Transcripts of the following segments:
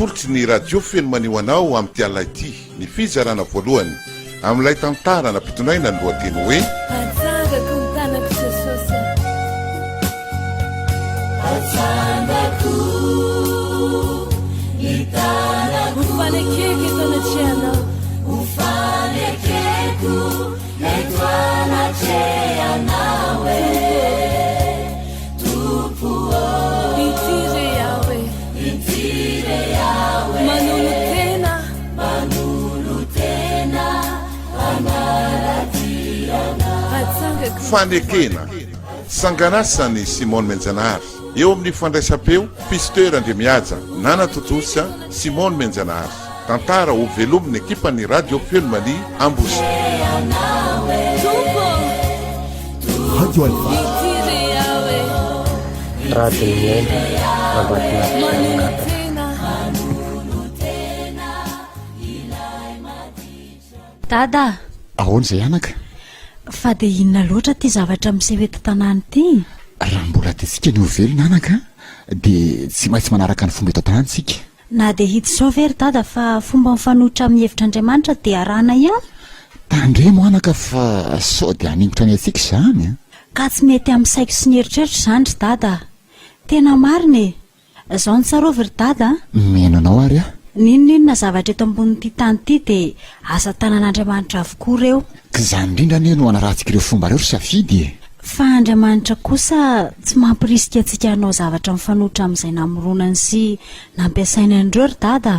atolotsy ny radio feno manio anao amin'ny alina ity ny fizarana voalohany amin'ilay tantara nampitondraina ny lohateny hoe fanekena sanganasany Simone Menjanahary eo amin'ny fandraisam-peo pisteur Andremiaja Nana Totosa Simone Menjanahary tantara ho velomin'ny ekipan'ny radio Fenomani Ambosy Radio Alpha Dada ahoana izay anaka fa dia inona loatra ty zavatra miseho eto tanàna ty raha mbola tiantsika ny ovelona anaka dia tsy maintsy manaraka ny fomba eto tanàntsika na dia hita izao very dada fa fomba mifanohitra amin'ny hevitran'Andriamanitra dia arahana ihany tandremo anaka fa sao dia haningotra ny antsika izany ka tsy mety amin'ny saiko sy ny eritreritra izany ry dada tena marina e izao ny tsarovy ry dada meno anao ary ninonina zavatra eto ambonin'ity tany ity dia asa tanan'Andriamanitra avokoa ireo ka izany indrindra anie no anarahantsika ireo fomba ireo ry safidy fa Andriamanitra kosa tsy mampirisika antsika hanao zavatra mifanohitra amin'izay namoronany sy nampiasaina an'ireo ry dada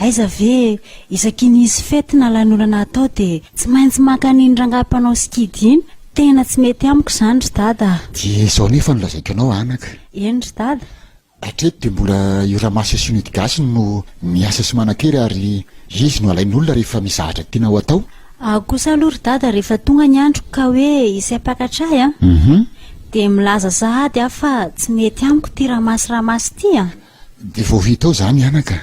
aiza ve isaky nisy fety na lanonana atao dia tsy maintsy maka an'iny rangahy-mpanao skidy iny tena tsy mety amiko izany ry dada dia izao nefa no lazaiko anao anaka eny ry dada hatreto dia mbola ioramasa sy unidigasy no miasa sy manan-kery ary izy no alain'olona rehefa mizahatra tiana ho atao kosa aloha ry dada rehefa tonga ny andro ka hoe isay-pakatray dia milaza sahady aho fa tsy mety amiko ty ramasy ty dia vao hita ao izany anaka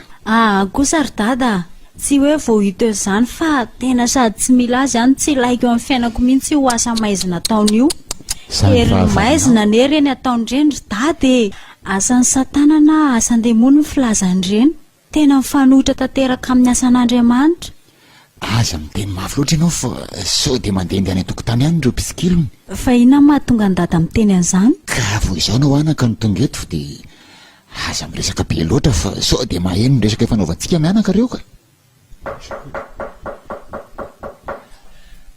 kosa ry dada tsy hoe vao hita eo izany fa tena sady tsy mila azy ihany tsy laiko eo amin'ny fiainako mihitsy ho asa maizina ataony io ery maizina nery eny ataon'ireny ry dada asan'ny satana na asan-demony ny filazan'ireny tena mifanohitra tanteraka amin'ny asan'Andriamanitra aza miteny mafy loatra ianao fa sao dia mandehandeha any an-tokotany ihany ireo pisikilony fa inona mahatonga ny dada miteny an'izany ka vo izao nao anaka no tonga eto dia aza miresaka be loatra fa sao dia maheno ny resaka fanaovantsika mianaka ireo ka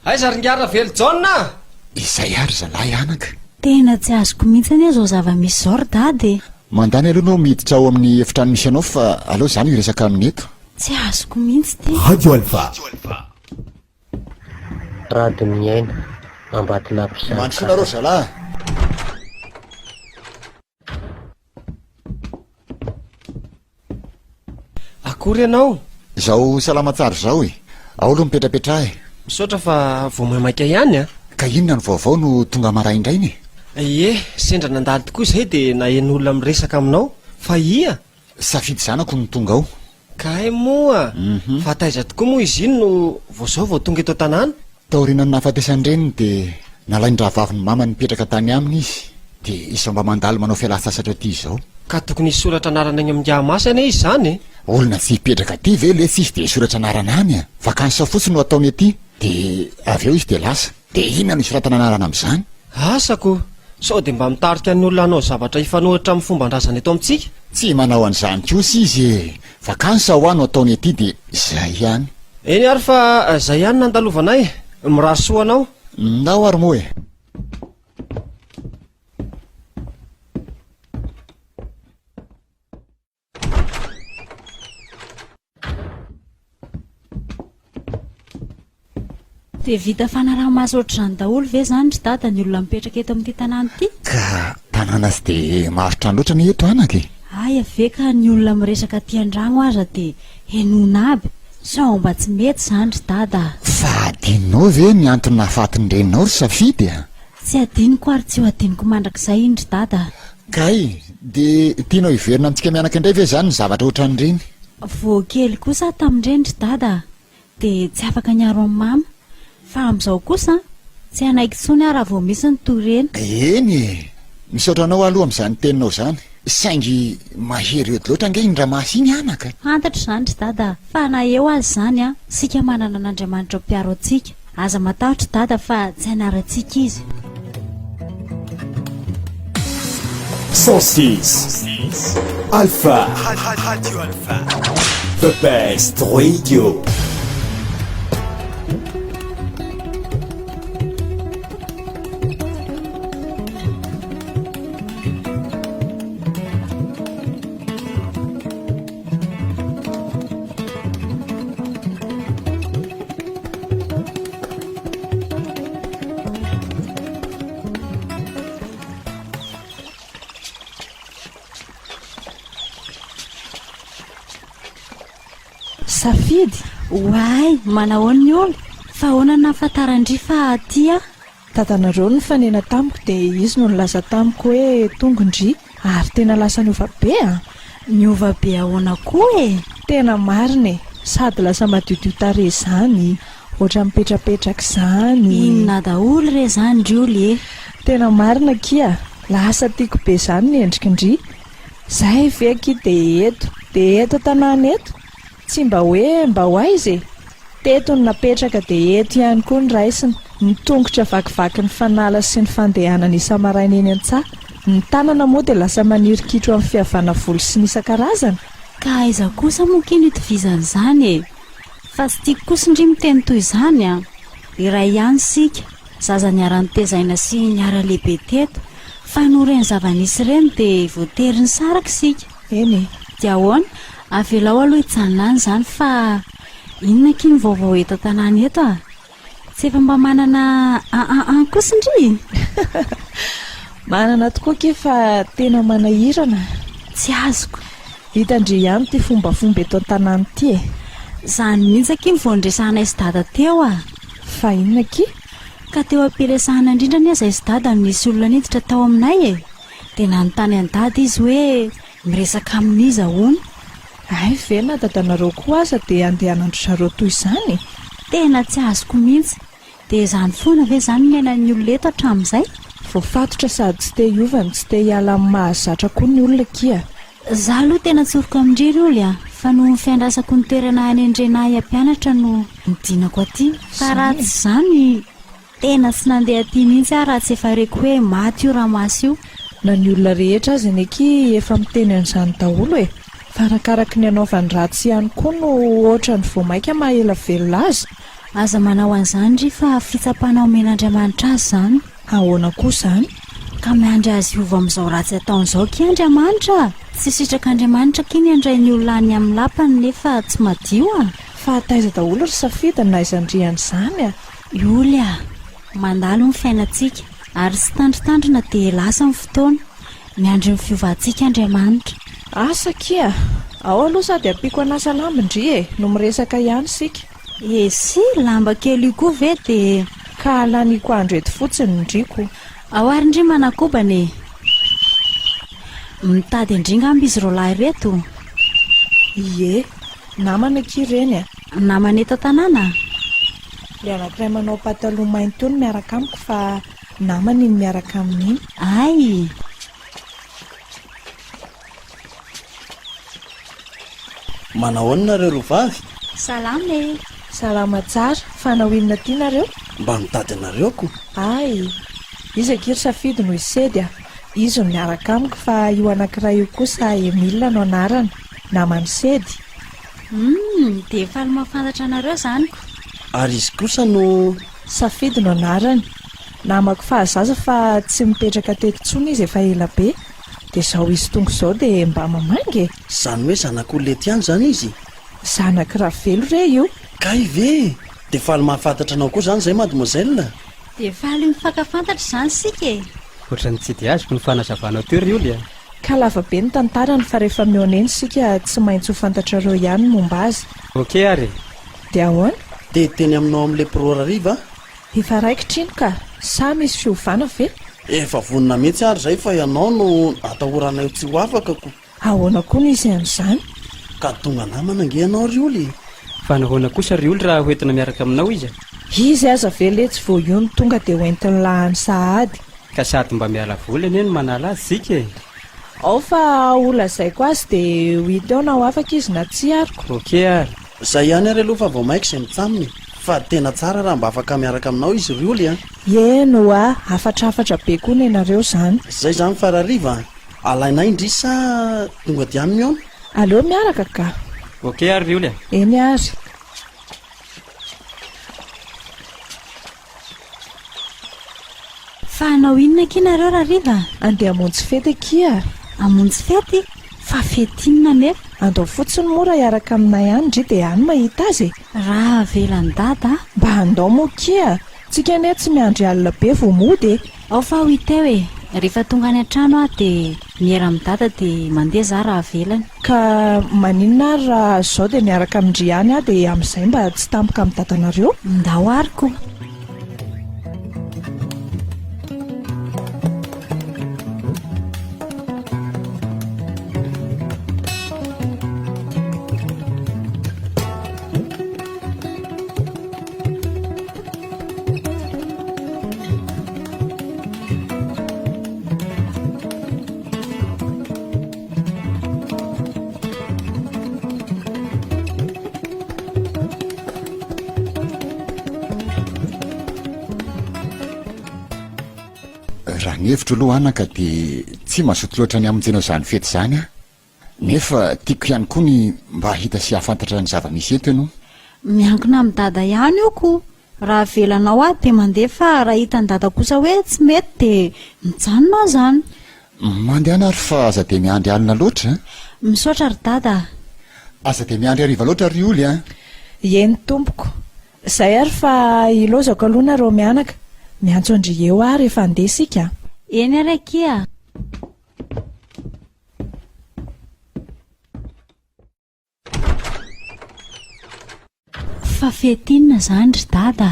aiza ringara velo jauna izay ary zalahy anaka tena tsy azoko mihitsy anie zao zava-misy izao ry dada mandany aloha nao miditra ao amin'ny efitrano misy anao fa aloha izany iresaka amin'ny eto tsy azoko mihitsy ty Radio Alpha radio miaina ambatina mpisaka mandrosoana reo zalahy akory ianao izao salama tsara izao ao aloha mipetrapetrahy misaotra fa vao maimaika ihany ka inona ny vaovao no tonga maraindrainy sendra nandalo tokoa izay dia nahen'olona miresaka aminao fa ia safidy zanako no tonga ao kay moa fa taiza tokoa moa izy iny no vaozao vao tonga eto tanàna taorina ny nahafatesandreniny dia nalain-dravaviny mama nipetraka tany aminy izy dia izy mba mandalo manao fialan-tsasatra ty izao ka tokony isoratra anarana any amin'ny amasana izy izany olona tsy hipetraka ty ve le tsy izy dia isoratra anarana any vakansa fotsiny no ataony aty dia avy eo izy dia lasa dia inona no isoratana anarana amin'izany asako sao dia mba mitarika ny olona hanao zavatra hifanohitra amin'ny fomba ndrazana eto amintsika tsy manao an'izany kosa izy vakansa ho ano ataony aty dia izay ihany eny ary fa izay ihany nandalovanay mirasoanao nao ary moa dia vita fanaraha-maso ohatr'izany daholo ve izany ry dada ny olona mipetraka eto amin'ity tanàna ity ka tanàna sy dia maharotra ny loatra ny eto anaka ay ave ka ny olona miresaka ty an-dragno aza dia henona aby sao mba tsy mety izany ry dada fa adinonao ve ny antony nahafatin'ny reninao ry safidy tsy adiniko ary tsy ho adiniko mandrakizay iny ry dada kay dia tianao hiverina amintsika mianaka indray ve izany ny zavatra ohatran'ireny voakely kosa tamin'ireny ry dada dia tsy afaka niaro amin'ny mama fa amin'izao kosa tsy hanaiky tsony raha vao misy ny toreny eny misaotra anao aloha amin'izany teninao izany saingy mahery edy loatra nge indramasy iny anaka. Antatra zany ry dada fa na eo azy zany a sika manana n'Andriamanitra mpiaro antsika aza matahotra dada fa tsy anarantsika izy. 106 Alpha Radio Alpha The best radio. Safidy oay manahoana ny olo fa ahoana nahafantarandry fa aty a dadanareo ny fanena tamiko dia izy no nilaza tamiko hoe tongondry ary tena lasa niova be a niova be ahoana koa e tena marina e sady lasa madiodio tare zany ohatra mipetrapetraka izany inona daholo re zany ndrioly e tena marina kia lasa tiako be zany ny endrikindry zahay veky dia eto tanàna eto tsy mba ho aizy e teto ny napetraka dia eto ihany koa ny raisiny ny tongotra vakivaky ny fanala sy ny fandehanana isa-maraina eny an-tsaha ny tanana moa dia lasa manirikitro amin'ny fihavana volo sy ny isan-karazana ka aiza kosa mokino itovizany izany e fa tsy tiako kosa indry miteny toy izany a iray ihany sika zaza niara-ny tezaina sy niara-lehibe teto fa noreny zava-nisy ireny dia voatery ny saraka sika eny e dia ahoana avelao aloha hijanona any izany fa inona kiny vaovao eto tanàna eto a tsy efa mba manana kosa indry manana tokoa ke fa tena manahirana tsy azoko hitandry ihany ty fombafomba eto an-tanàna ity e izany mihitsy akiny vao ndresahana izy dada teo a fa inona ki ka teo ampiresahana indrindra ny aza izy dada misy olona niditra tao aminay e dia nanontany an-dada izy hoe miresaka amin'izy ahoana ay ve na dadanareo koa aza dia andehanandro zareo toy izany tena tsy azoko mihitsy dia izany foana ve izany miainan'ny olona eto hatramin'izay voafatotra sady tsy te hiovany tsy te hiala amin'ny mahazatra koa ny olona kia za aloha tena tsoroko amindry oly a fa no fiandrasako ny toerana any andrenahy ampianatra no midinako aty fa raha tsy izany tena tsy nandeha aty mihitsy a raha tsy efa reko hoe maty io raha masy io na ny olona rehetra azy neky efa miteny an'izany daholo e farakaraky ny anaovany ratsy ihany koa no ohatra ny voamaika mahela velona azy aza manao an'izany ry fa fitsapana omen'Andriamanitra azy izany ahoana koa izany ka miandry azy hiova amin'izao ratsy ataon'izao ki Andriamanitra tsy sitrak'Andriamanitra kiny andray ny olona any amin'ny lapany nefa tsy madio a fa taiza daholo ry safidiny na izandriany izany a ioly a mandalo ny fiainantsika ary sy tandrotandrona dia lasa ny fotoana miandry ny fiovahantsika Andriamanitra asa kia ao aloha sady ampiako anasa lambindry e no miresaka ihany sika esy lamba kely io koa ve dia ka alaniko andro eto fotsiny ndriko ao ary indry manakobany mitady indringamby izy ro lahy reto ie namana ki reny a namana eto tanàna le anankiray manao pataloha mainty io ny miaraka amiko fa namany ny miaraka amin'iny ay manahoana nareo rovavy salama salama tsara fa nahoinona ty nareo mba mitady anareo ko ay izy akiry safidy no isedy a izy no miaraka amiko fa io anankiray io kosa Emile no anarana namany sedy dia efa aly mahafantatra anareo zanyko ary izy kosa no safidy no anarany namako fahazaza fa tsy mipetraka teto tsony izy efa ela be dia izao izy tonga izao dia mba mamangy izany hoe zanak'olona ety ihany izany izy zanaky ravelo re io kay ve dia efa aly mahafantatra anao koa izany izay mademoiselle dia efa aly mifankafantatra izany sika e ohatrany tsy dia azoko ny fanazavanao teo ry olya ka lava be ny tantarany fa rehefa mihoaneny sika tsy maintsy ho fantatrareo ihany momba azy oke ary dia ahoana dia teny aminao amin'ilay pirora riva efa raikitrino ka sa misy fiovana ve efa vonina mihitsy ary izay fa ianao no atahoranay tsy ho afakako ahoana koa ny izy an'izany ka tonga namana ange ianao ry oly fa nahoana kosa ry oly raha hoentina miaraka aminao izy izy aza vele tsy vo io ny tonga dia hoentiny lahany sahady ka sady mba miala vola eny no manala azy sika e ao fa olazaiko azy dia ho hita eo na ho afaka izy na tsy ariko. oke ary. Izay ihany ary aloha fa vao maika izay mitsaminy. Fa tena tsara raha mba afaka miaraka aminao izy ry oly a. Eno afatrafatra be koa ny ianareo izany. Izay izany farariva alainay indry sa tonga dia aminy ao. Aleo miaraka ka. oke ary ry oly a. Eny ary. Fa hanao inona kinareo rahariva? Andeha hamonjy fety akia. Hamonjy fety? Fa fety inona nefa? Andao fotsiny mora hiaraka aminay ihany ndry dia ihany mahita azy. Raha velany dada. Mba andao moa kia. Tsika anie tsy miandry alina be vao mody. Ao fa ho hita eo e. Rehefa tonga any an-trano aho dia miera amin'ny dada dia mandeha za raha velany. Ka maninona ary raha izao dia miaraka amindry ihany aho dia amin'izay mba tsy tampoka amin'ny dadanareo. Ndao ariko. Raha ny hevitro aloha anaka dia tsy mazoto loatra ny amonjena izany fety izany a. Nefa tiako ihany koa ny mba hita sy hafantatra ny zava-misy eto ianao. Miankina amin'ny dada ihany io ko. Raha velanao aho dia mandeha fa raha hitan'ny dada kosa hoe tsy mety dia mijanona aho izany. Mandeha ary fa aza dia miandry alina loatra. Misaotra ry dada. Aza dia miandry hariva loatra ry oly a. Eny tompoko. Izay ary fa ilozako aloha nareo mianaka. Miantso andry eo ary rehefa andeha isika. Eny ary akia. Fa fety inona izany ry dada?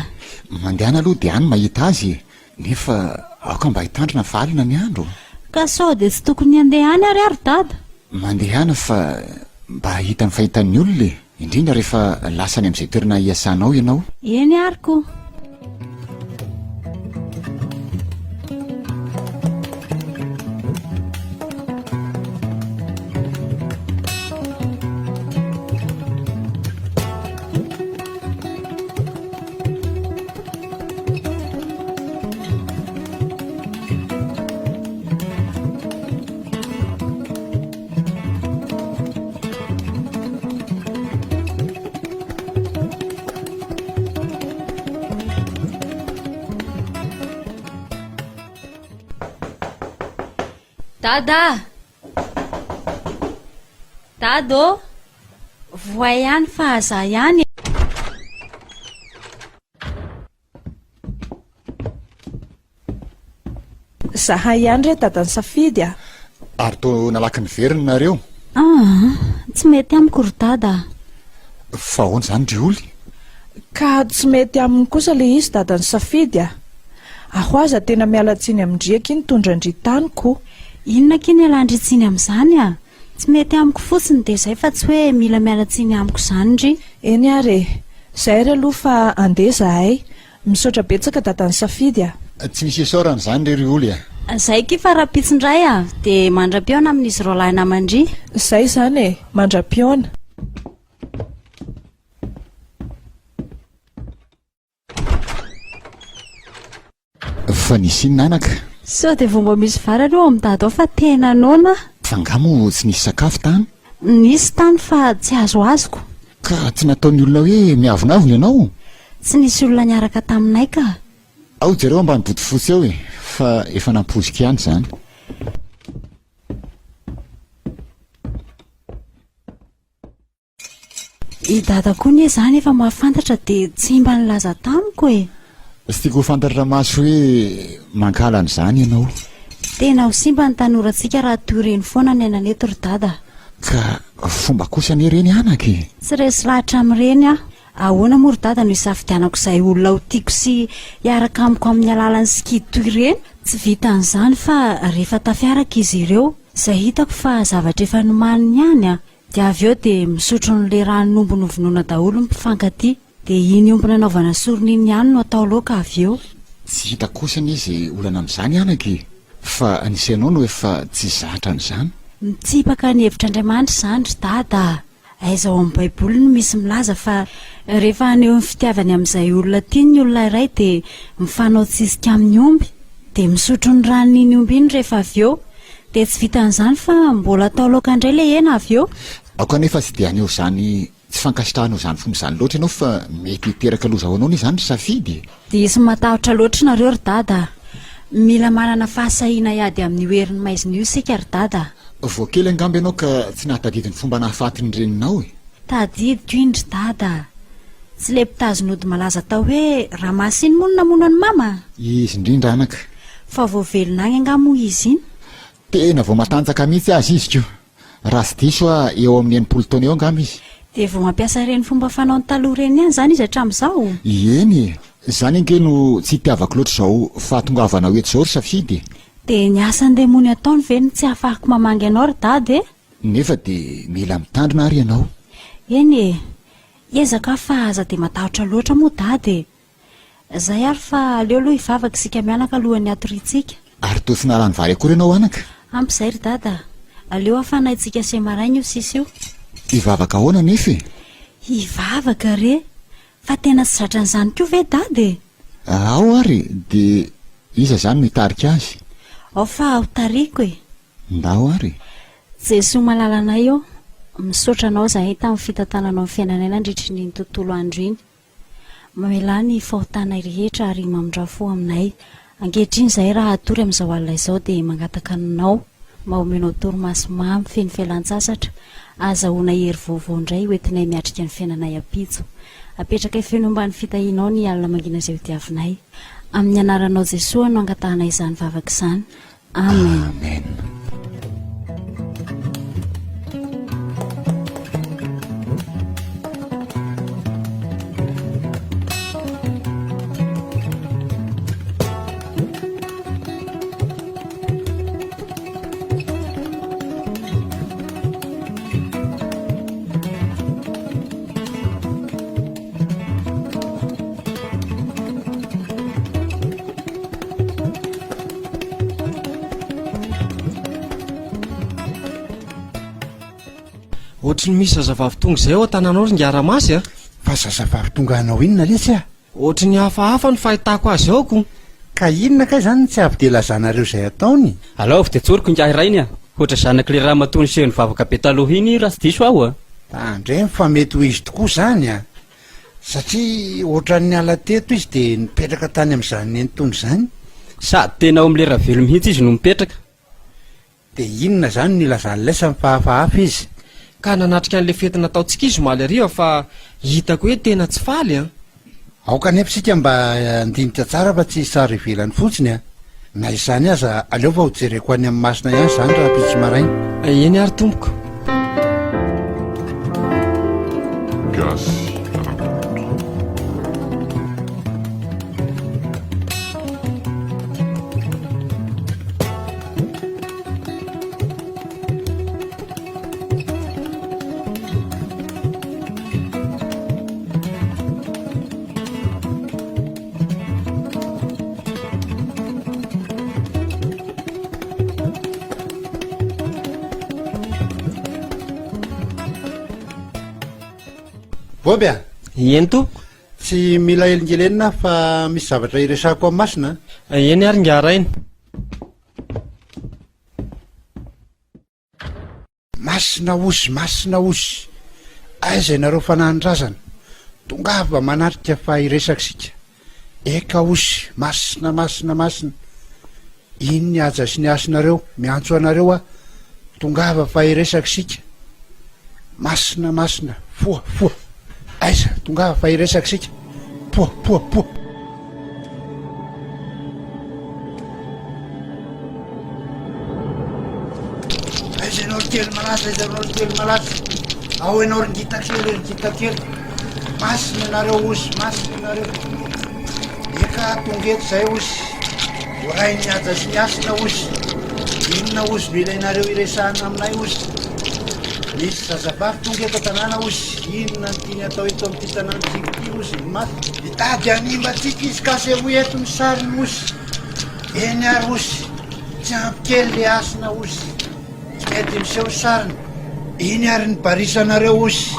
Mandehana aloha dia any mahita azy. Nefa aoka mba hitandrina fa alina ny andro. Ka sao dia tsy tokony handeha any ary dada? Mandehana fa mba hita ny fahitan'ny olona indrindra rehefa lasany amin'izay toerana hiasanao ianao. Eny ariko. Dada! Dado! Voay ihany fa aza ihany. Zahay ihany re dadany safidy a. Ary toa nalaky ny veriny nareo. Tsy mety amiko ry dada. Fa ahoana izany ry oly? Ka tsy mety aminy kosa le izy dadany safidy a. Aho aza tena mialatsiny amindriaka iny tondrandry taniko. Inona kiny alandritsiny amin'izany a? Tsy mety amiko fotsiny dia izay fa tsy hoe mila mialatsiny amiko izany ndry. Eny ary izay ry aloha fa andeha zahay. Misaotra betsaka dadany safidy a. Tsy misy esaorana izany re ry oly a. Izay ky fa raha pitsindray a dia mandra-piona amin'izy ireo lahy namandry. Izay izany e, mandra-piona. Fa nisy inona anaka? Sao dia vao mba misy vary aloha amin'ny dada ao fa tena noana. Fa angamo tsy nisy sakafo tany? Nisy tany fa tsy azo azoko. Ka tsy nataon'ny olona hoe miavonavona ianao? Tsy nisy olona niaraka taminay ka. Ao jereo ambany bodofotsy eo e, fa efa nampozika ihany izany. I dada koa nie izany efa mahafantatra dia tsy mba nilaza tamiko e. Tsy tiako ho fantatra maso hoe mankala an'izany ianao. Tena ho simba ny tanorantsika raha toy ireny foana ny ainaneto ry dada. Ka fomba kosa ny ireny anaky? Tsy resy lahatra amin'ireny aho. Ahoana moa ry dada no hisafidianako izay olona ho tiako sy hiaraka amiko amin'ny alalan'ny sikidy toy ireny? Tsy vitan'izany fa rehefa tafiaraka izy ireo, izay hitako fa zavatra efa nomaniny ihany a. Dia avy eo dia misotro n'le rano nombo novonoina daholo ny mpifankatia. Dia iny ombona anaovana sorona iny ihany no atao laoka avy eo. Tsy hita kosa ny izy olana amin'izany anaky. fa nisenao no efa tsy zatra n'izany. mitsipaka ny hevitr' Andriamanitra izany ry dada. Aizao amin'ny baiboly no misy milaza fa rehefa aneo amin'ny fitiavany amin'izay olona tiany ny olona iray dia mifanao tsisika amin'ny omby dia misotro ny ranon'iny omby iny rehefa avy eo dia tsy vitan'izany fa mbola atao laoka indray ilay hena avy eo. Ao kanefa tsy dia aneo izany tsy fankasitrahanao izany fomba izany loatra ianao fa mety hiteraka loza ho anao ny izany safidy. Dia isy matahotra loatra nareo ry dada. Mila manana fahasahiana iady amin'ny hoerin'ny maizina io isika ry dada. Voakely angamba ianao ka tsy nahatadidiny fomba nahafatiny reninao e. Tadidiko iny ry dada. Tsy le mpitazon'ody malaza tao hoe Ramasiny mono namono ny mama. Izy indrindra anaka. Fa voavelona any angamo izy iny. Tena vao matanjaka mihitsy azy izy ko. Raha sy diso eo amin'ny 80 taona eo angamba izy. Dia vao mampiasa ireny fomba fanaony taloha ireny ihany izany izy hatramin'izao. Eny, izany ange no tsy hitiavako loatra izao fahatongavana eto izao ry safidy. Dia ny asan'ny demony ataony ve no tsy ahafahako mamangy anao ry dada e? Nefa dia mila mitandrina ary ianao. Eny e, ezaka fa aza dia matahotra loatra moa dada e. Izay ary fa aleo aloha hivavaka isika mianaka alohan'ny atoritsika. Ary toa tsy nalany vary akory ianao anaka. Amp'izay ry dada, aleo afanahintsika semaraina io sisa io. Hivavaka ahoana nefa e? Hivavaka re? Fa tena tsy zatran'izany koa ve dada e? Ao ary, dia iza izany no hitarika azy? Ao fa ho tariko e. Ndao ary. Jesoa malalanay eo, misaotra anao zahay tamin'ny fitantananao amin'ny fiainanay nandritra ny tontolo andro iny. Mamela ny fahotana rehetra ary mamondrafo aminay. Ankehitriny zahay raha atory amin'izao alina izao dia mangataka anao maomenao torimaso mamy feno fialan-tsasatra. Azahoana hery vaovao indray hoentinay miatrika ny fiainanay ampitso. Apetraka feno ambany fitahianao ny alina mangina izay hodiavinay. Amin'ny anaranao Jesoa no angatahanay izany vavaka izany. Amen. Amen. Ohatry ny misy zazavavy tonga izay ao an-tananao ry Ngaramasy a. Fa zazavavy tonga anao inona lesy a? Ohatry ny hafahafa no fahitako azy aoko. Ka inona kay izany tsy avy dia lazanareo izay ataony? Alao avy dia tsoriko ny rainy a. Ohatra zanak'ilay raha matony sehony vavaka be taloha iny raha tsy diso aho a. Andreny fa mety ho izy tokoa izany a. Satria ohatran'ny ala teto izy dia nipetraka tany amin'izany entony izany. Sady tena ao amin'ilay ravelo mihitsy izy no mipetraka. Dia inona izany no ilazany lesa amin'ny fahafahafa izy? Ka nanatrika an'ilay fety nataontsika izy omaly ariva fa hitako hoe tena tsy faly a. Aoka nefa isika mba andinika tsara fa tsy sary ivelany fotsiny a. Na izany aza aleo fa ho jereko any amin'ny masina ihany izany raha pitsy maraina. Eny ary tompoko. Gasy. Boby a? Eny tompoko. Tsy mila elingelenina fa misy zavatra iresahako amin'ny masina. Eny ary Ngarainy. Masina osy. Aiza ianareo fanahin-drazana? Tongava manatrika fa iresaka sika. Eka osy, masina. Iny ny aja sy ny asinareo, miantso anareo a. Tongava fa iresaka sika. Masina. Foa. Aiza, tongava fa iresaka sika. Poa. Aiza ianao ry kely malasa. Ao ianao ry ngita kely. Masina ianareo osy, Eka tonga eto izay osy. Voray ny aja sy ny asina osy. Inona osy no ilainareo iresahana aminay osy? Misy zazavavy tonga eto tanàna osy. Inona ny tiany atao eto amin'ity tanàntsika ity osy? Mitady animba tsika izy ka se ho eto ny sariny osy. Eny ary osy. tsy ampy kely le asina osy, tsy mety miseho sarina. Iny ary ny barisanareo osy.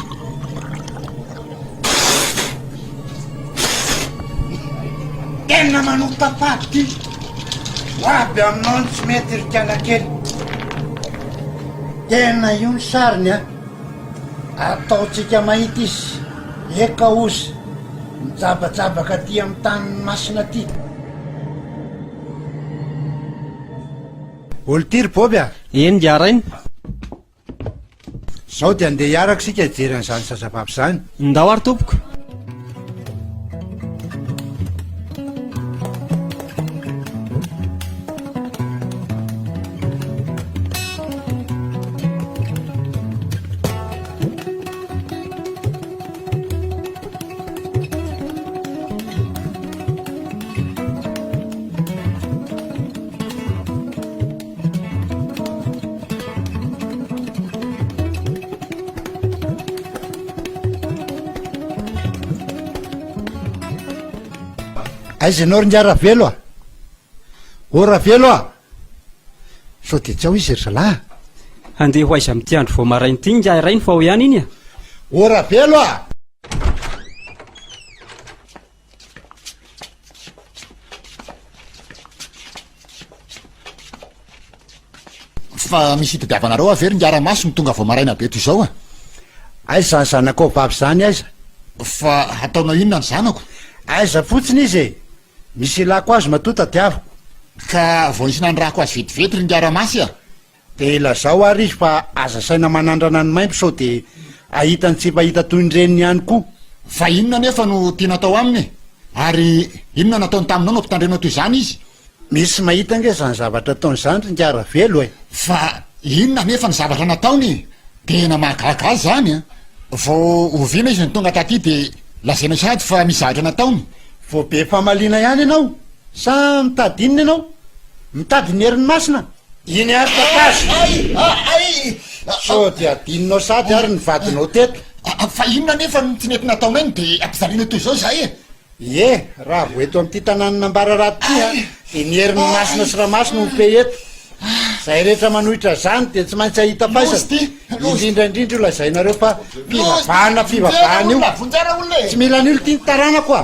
Tena manotapaty ty ho aby aminao ny tsy mety rikala kely. Tena io ny sariny a, ataotsika mahita izy. Eka osy, mijabajabaka ty amin'ny tany masina ty. Olo tiry Boby a? Eny diarainy. Zao dia andeha hiaraka sika hijery an'izany sasavavy zany. Ndao ary tompoko. Aiza ianao ry ndra Ravelo a? O Ravelo a? Sao dia tsy ao izy ry zalahy? Andeha ho aiza amin'ity andro vao maraina ity ngy rainy fa ho ihany iny a. O Ravelo a? Fa misy hitadiavanareo avery ngiara-maso ny tonga vao maraina be toy izao a. Aiza ny zanakao vavy zany aiza? Fa ataonao inona ny zanako? Aiza fotsiny izy e? Misy ilako azy matota tiavako. Ka vao isy nandrako azy vetivety ry ngiara-masy a. Dia lazao ary izy fa aza saina manandrana ny maimpo sao dia ahitany tsy mahita toy ny reniny ihany koa. Fa inona nefa no tiana tao aminy? Ary inona nataony taminao no mpitandrenao toy izany izy? Misy mahita nge zany zavatra ataony zany ry Ngiaravelo e. Fa inona nefa ny zavatra nataony? Tena mahagaga zany a. Vao oviana izy ny tonga taty dia lazaina sady fa misy zavatra nataony. Vao be famaliana ihany ianao, sa mitady inona ianao? Mitady ny herin'ny masina? Iny ary takazy. Sao dia adinonao sady ary ny vadinao teto. Fa inona nefa ny tsy nety nataony eny dia ampizaliana toy izao zay e. Ie, raha vo eto amin'ity tanàna ambara raty ty a, dia ny herin'ny masina sy ramasina ho pe eto. Zay rehetra manohitra zany dia tsy maintsy ahita faizana. Indrindraindrindra io lazainareo fa fivavahana io. Tsy mila ny olo tia ny taranako a.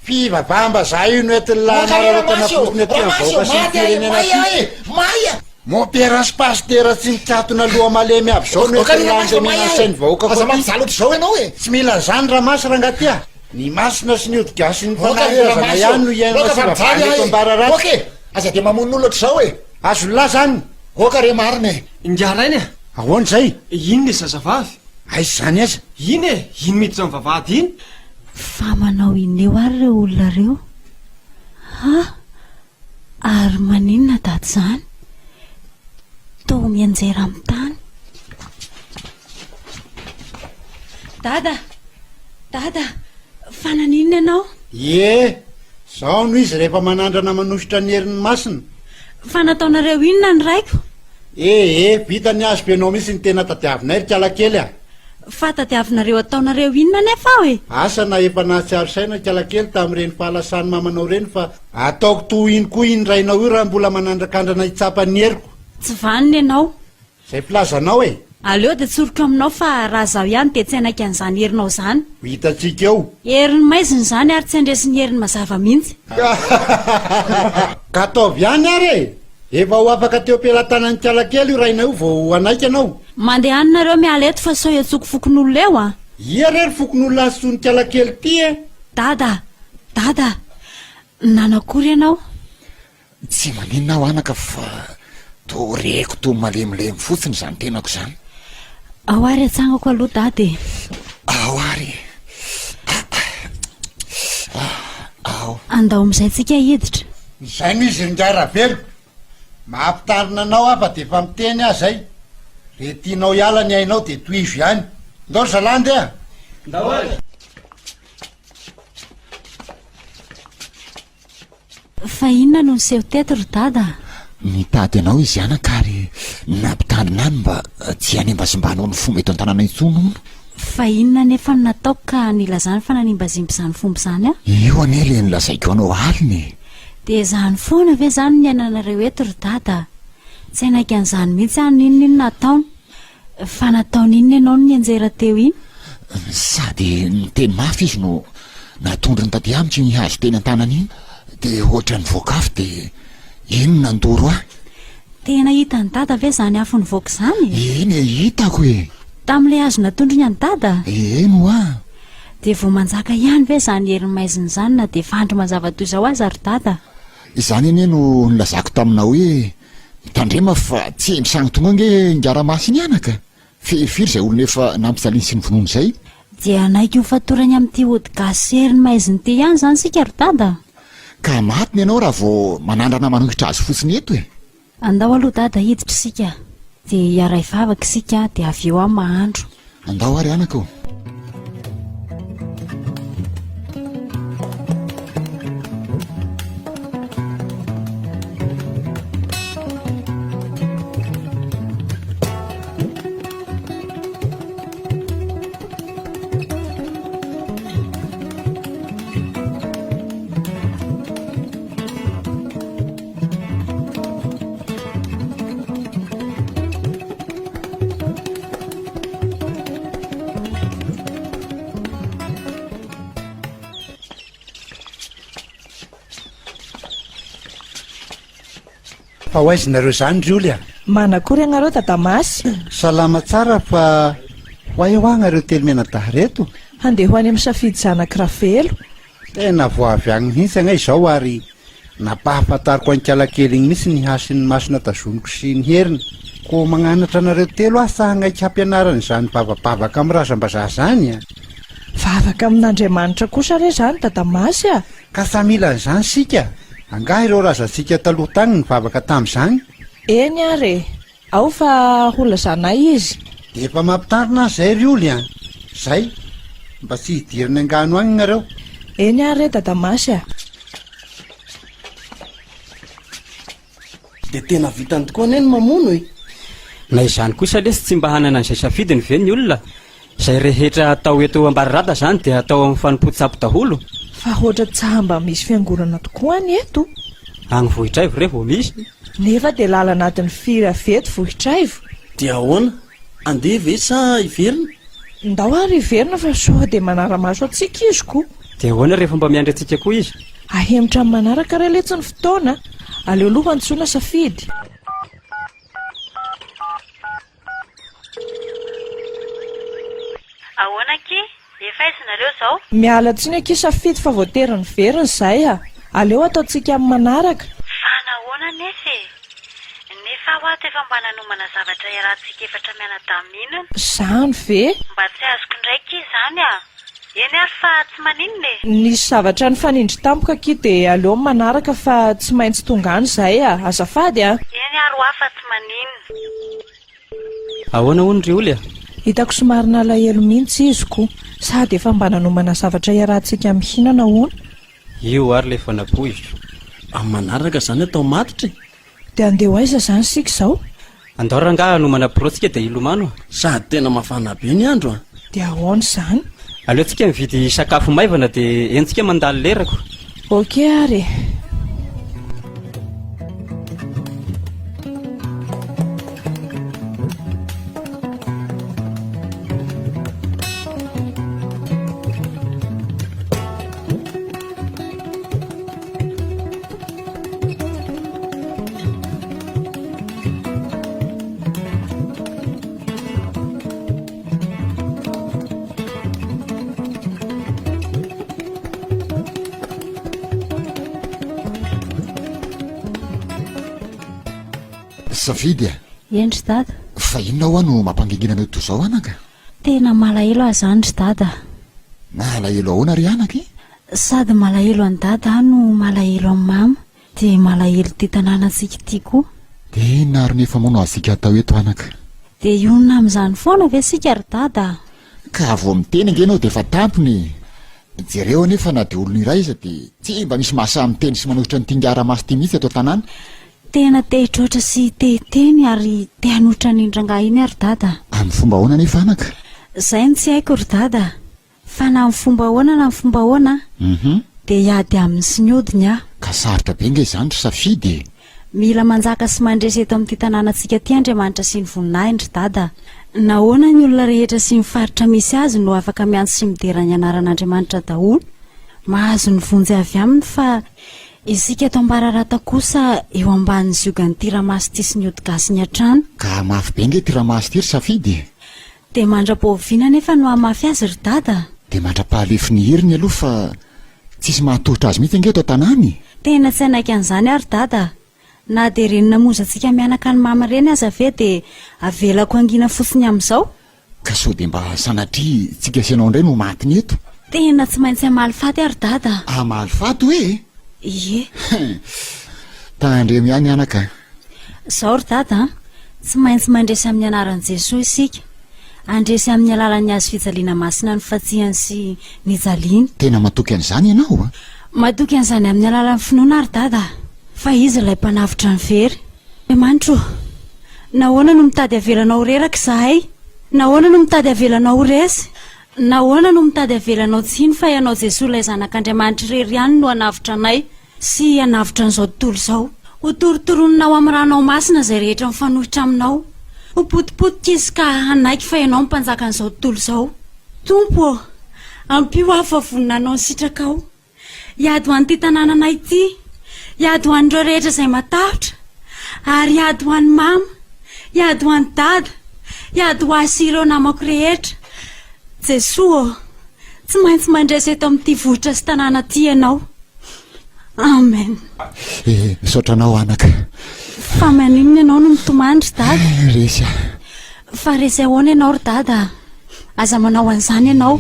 Fivavaham-ba za io no entin'ny lahanaratana fosiny ety amin'ny vahoaka sy ny firenena ty. Moperasy pastera tsy mikatona loha malemy avy zao no entin'ny lahandemena sainy vahoaka koa. Tsy mila zany raha masy rangaty a. Ny masina sy ny odigasy ny fanahirazana ihany no iaina fivavahana eto ambara raty. Aza dia mamono ohatr'izao e. Azo lahy zany. Oka re marina e. Ngiarainy a? Ahoana zay? Iny le zazavavy. Aiza zany aiza? Iny e, iny mety zany vavahady iny. Fa manao ineo ary ireo olona reo? Ha? Ary maninona daty zany? Toa mianjera amin'ny tany. Dada, fa naninona ianao? Ie, zao no izy rehefa manandrana manositra ny herin'ny masina. Fa nataonareo inona ny raiko? Vita ny azo benao mihitsy ny tena tadiavinay ry kalakely a. Fa tadiavinareo ataonareo inona nefa aho e? Asa na efa nahatsiaro saina kalakely tamin'ireny fahalasany mamanao reny fa ataoko toy iny koa iny rainao io raha mbola manandrakandrana hitsapany heriko. Tsy vaniny ianao. Zay filazanao e. Aleo dia tsoriko aminao fa raha zaho ihany dia tsy hainaka an'izany herinao zany. Hitantsika eo. Herin'ny maiziny zany ary tsy andresiny herin'ny mazava mihitsy. Ka ataovy ihany ary e. Efa ho afaka teo am-pelantanan'ny kalakely io raina io vao anaika anao. Mandehanareo miala eto fa sao iatsoko fokon'olona eo a. Ia rery fokon'olona azy ny kalakely ty e. Dada, nanakory ianao? Tsy maninona aho anaka fa to reko to malemilemy fotsiny zany tenako zany. Ao ary atsangako aloha dady. Ao ary. Ao. Andao amin'izay tsika hiditra. Zay no izy ry Ngiaravelo. Mampitarina anao afa dia efa miteny aho zay. Re tianao hiala ny ainao dia toivo ihany. Ndao ry zalande a? Ndao ary. Fa inona no niseho teto ry dada? Nitady anao izy anaka ary nampitandrina any mba tsy hanimbasimbanao ny fomba eto an-tanàna intsony. Fa inona nefa no nataoko ka nilazany fa nanimbazimby zany fomba zany a? Io anie le nilazaiko anao aliny. dia izany foana ve izany ny ainanareo eto ry dada? Tsy ainaiky an'izany mihitsy any inona nataony fa nataony inona ianao no nianjera teo iny? Sady nyteny mafy izy no natondry ny taty amitsy ny hazo teny an-tanany iny dia ohatra ny voakafy dia iny nandoro ahy. Tena hitany dada ve izany afo ny voaka izany? Eny hitako e. Tamin'ilay hazo natondry ny any dada? Eno ah. Dia vao manjaka ihany ve izany herin'ny maizina izany na dia vandry mazava toy izao aza ry dada? Izany eny no nilazako tamina hoe mitandrema fa tsy misagny tonga nge ngaramasy ny anaka. Firy izay olona efa nampijaliany sy ny vonono izay. Dia naiky ho fatorany amin'ity ody gasy herin'ny maizina ity ihany izany sika ry dada. Ka matiny ianao raha vao manandrana manohitra azy fotsiny eto e. Andao aloha dada hiditra sika dia hiaray vavaka sika dia avy eo amin'ny mahandro. Andao ary anaka o. Fa hoaizynareo izany Riolia? Manakory ianareo Dadamasy? Salama tsara fa ho ay hoagnareo telomena dahareto? Handeha ho any amin'ny safidy zanaka Rafelo. Tena voavy agny mihitsy agna izao ary nampahafantariko ankalakely igny mihitsy ny hasin'ny masona tazoniko sy ny heriny. Ko magnanatra anareo telo aho sa hagnaika hampianarana izany bavabavaka amin'ny razam-bazaha zany a. Vavaka amin'Andriamanitra kosa re izany Dadamasy a. Ka sa mila an'izany sika. Angaha ireo razantsika taloha tany ny vavaka tamin'izany. Eny ary ao fa holazanay izy. Dia efa mampitarina izay Riolia. Zay mba tsy hidiriny angano agny nareo. Eny ary Dadamasy a. Dia tena vitany tokoa neny mamono e. Na izany kosa lesy tsy mba hanana an'izay safidiny ve ny olona. Izay rehetra atao eto Ambarirata izany dia atao amin'ny fanompotsapy daholo. Fa ohatra tsy hamba misy fiangonana tokoa any eto. Agny Vohitraivo re vao misy. Nefa dia lala anatin'ny firy veto Vohitraivo. Dia ahoana? Andeha ve sa iverina? Ndao ary iverina fa sao dia manara-maso antsika izy koa. Dia ahoana rehefa mba miandry antsika koa izy? Ahemitra amin'ny manaraka re letsy ny fotoana. Aleoloha antsoina safidy. Ahoana ky? Efa izinareo zao? Miala tsiny aky safidy fa voateriny veriny izay a. Aleo ataontsika amin'ny manaraka. Fa nahoana nefa e? Nefa ho ato efa mba nanomana zavatra iarahantsika efatra mianadaminana. Izany ve? Mba tsy azoko indraiky izany a. Eny ary fa tsy maninona e. Nisy zavatra nifanindry tampoka aky dia aleo amin'ny manaraka fa tsy maintsy tonga any izay a. Azafady a. Eny ary ho afa tsy maninona. Ahoana hono Riolia? Hitako somary nalahelo mihitsy izy koa. Sady efa mba nanomana zavatra iarahantsika mihinana hono. Io ary le fanapoizitra. Amin'ny manaraka izany atao matitra e. Dia andeha ho aiza izany sika izao? Andao rangaha hanomana pirôtsika dia ilomano. Sady tena mafana be ny andro a. Dia ahoana izany? Aleontsika mividy sakafo maivana dia entsika mandalo lerako. Ok ary. Safidy a. Endry dada. Fa inona ho no mampanginginana toy izao anaka? Tena malahelo aho izany ry dada. Malahelo ahoana ry anaka e? Sady malahelo any dada no malahelo amin'ny mama. Dia malahelo ty tanànantsika ity koa. Dia naro nefa mono azika atao eto anaka. Dia ionona amin'izany foana ve sika ry dada? Ka vao miteny ange ianao dia efa tampony. Jereo nefa na dia olona iray iza dia tsy mba misy mahasahy miteny sy manohitra ny tingara-masy ty mihitsy ato tanàna. Tena te-hitroatra sy te-hiteny ary te hanohitra ny indrangaha iny ary dada. Amin'ny fomba ahoana nefa anaka? Izay ny tsy haiko ry dada. Fa na amin'ny fomba ahoana na amin'ny fomba ahoana dia hiady amin'ny sy ny odiny aho. Ka sarotra be nge izany ry safidy. Mila manjaka sy mandresy eto amin'ity tanànantsika ty Andriamanitra sy ny voninahiny ry dada. Nahoana ny olona rehetra sy ny faritra misy azy no afaka miantso sy midera ny anaran'Andriamanitra daholo. Mahazo ny vonjy avy aminy fa isika eto Ambararata kosa eo ambanin'ny ziogan'ny tiramaso ty sy ny odigasy ny atrano. Ka mafy be nge tiramaso ty ry safidy. De mandra-poviana nefa no hamafy azy ry dada. De mandra-pahalefo ny heriny aloha fa tsisy mahatohitra azy mihitsy nge eto an-tanàny. Tena tsy anaiky an'izany ary dada. Na de renina mozatsika mianaka ny mama reny aza ve de avelako angina fotsiny amin'izao. Ka sao de mba sanatria tsika asianao indray no matiny eto. Tena tsy maintsy hamaly faty ary dada. Hamaly faty hoe? Ie. Tandremo ihany anaka. Zao ry dada, tsy maintsy mandresy amin'ny anaran'i Jesosy isika. Andresy amin'ny alalan'ny azo fijaliana masina ny fatsihany sy ny jaliany. Tena matoky an'izany ianao a? Matoky an'izany amin'ny alalan'ny finoana ary dada. Fa izy ilay mpanavitra ny very. Andriamanitro, nahoana no mitady avelanao reraka izahay? Nahoana no mitady avelanao resy? Nahoana no mitady avelanao tsiny fa ianao Jesosy ilay zanak'Andriamanitra irery ihany no hanavitra anay sy hanavitra an'izao tontolo izao. Ho toritorononao amin'ny ranao masina izay rehetra mifanohitra aminao. Ho potipotika izy ka hanaiky fa ianao mpanjaka an'izao tontolo izao. Tompo, ampio aho fa voninanao ny sitrakao. Iady ho an'ity tanànanay ity. Iady ho an'ireo rehetra izay matahotra. Ary iady ho an'ny mama. Iady ho an'ny dada. Iady ho azy ireo namako rehetra. Jesosy, tsy maintsy mandresy eto amin'ity vohitra sy tanàna ty ianao. Amen. Misaotranao anaka. Fa maninona ianao no mitomany ry dada? Resy. Fa resy ahoana ianao ry dada? Aza manao an'izany ianao.